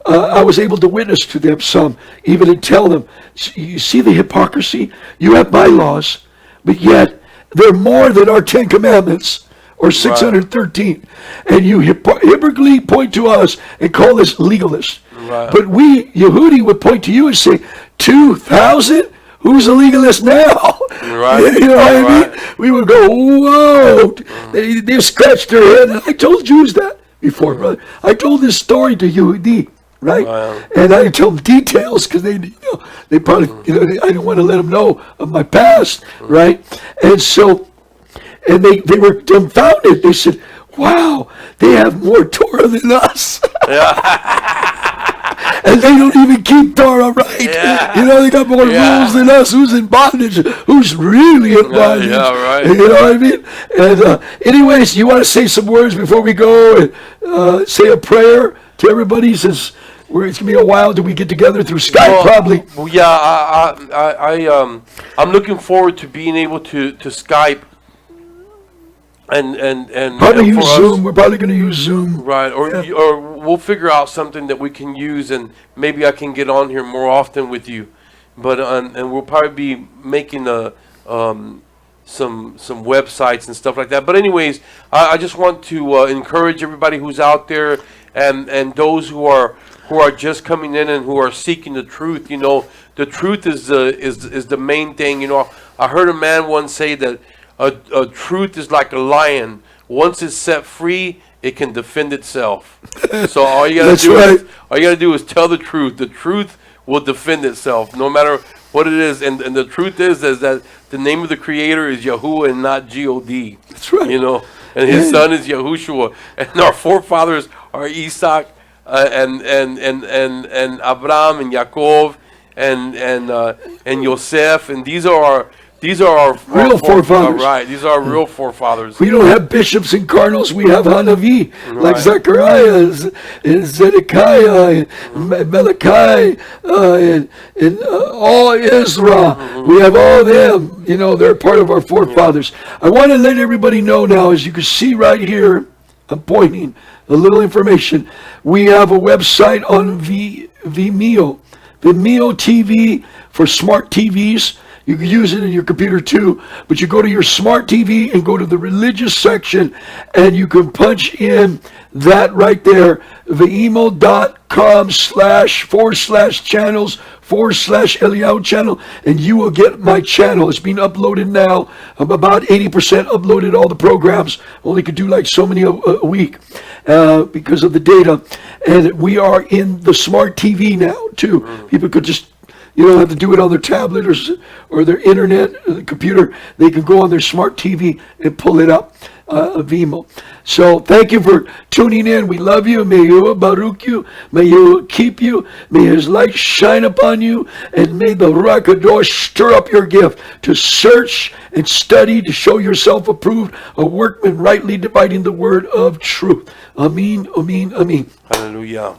I was able to witness to them some, even and tell them, you see the hypocrisy? You have bylaws, but yet they're more than our 10 commandments or 613. And you hypocritically point to us and call us legalists. Right. But we, Yehudi, would point to you and say, 2,000? Who's a legalist now? Right. You know what I mean? We would go, whoa. They scratched their head. And I told Jews that before, brother. I told this story to Yehudi. Right, and I tell them details because they probably I didn't want to let them know of my past, right? And so, and they were dumbfounded. They said, "Wow, they have more Torah than us." And they don't even keep Torah right. Yeah. They got more rules than us. Who's in bondage? Who's really in bondage? Yeah, right. You know what I mean? And anyways, you want to say some words before we go and say a prayer to everybody since it's gonna be a while till we get together through Skype, probably. Well, yeah, I'm looking forward to being able to Skype and probably use Zoom. We're probably going to use Zoom, right? Or we'll figure out something that we can use, and maybe I can get on here more often with you. But and we'll probably be making some websites and stuff like that. But anyways, I just want to encourage everybody who's out there and those who are just coming in and who are seeking the truth. The truth is the main thing. I heard a man once say that a truth is like a lion. Once it's set free, it can defend itself. So all you gotta do is tell the truth. The truth will defend itself, no matter what it is. And the truth is that the name of the Creator is Yahuwah and not G-O-D. That's right. And His Son is Yahushua, and our forefathers are Isaac and Abraham and Yaakov and Yosef, and these are our real forefathers. Right, these are our real forefathers. We don't have bishops and cardinals. We have Hanavi, like Zechariah and Zedekiah and Malachi and all Israel. We have all them. They're part of our forefathers. I want to let everybody know now, as you can see right here, I'm pointing a little information. We have a website on Vimeo TV for smart TVs. You can use it in your computer too, but you go to your smart TV and go to the religious section, and you can punch in that right there, vimeo.com/channels/Eliyahu channel, and you will get my channel. It's being uploaded now. I'm about 80% uploaded all the programs. Only could do like so many a week because of the data. And we are in the smart TV now too. People could just don't have to do it on their tablet or their internet, or the computer. They can go on their smart TV and pull it up, Vimeo. So thank you for tuning in. We love you. May Yahuwah baruch you. May Yahuwah keep you. May His light shine upon you. And may the Ruach HaKadosh stir up your gift to search and study, to show yourself approved, a workman rightly dividing the word of truth. Amen, amen, amen. Hallelujah.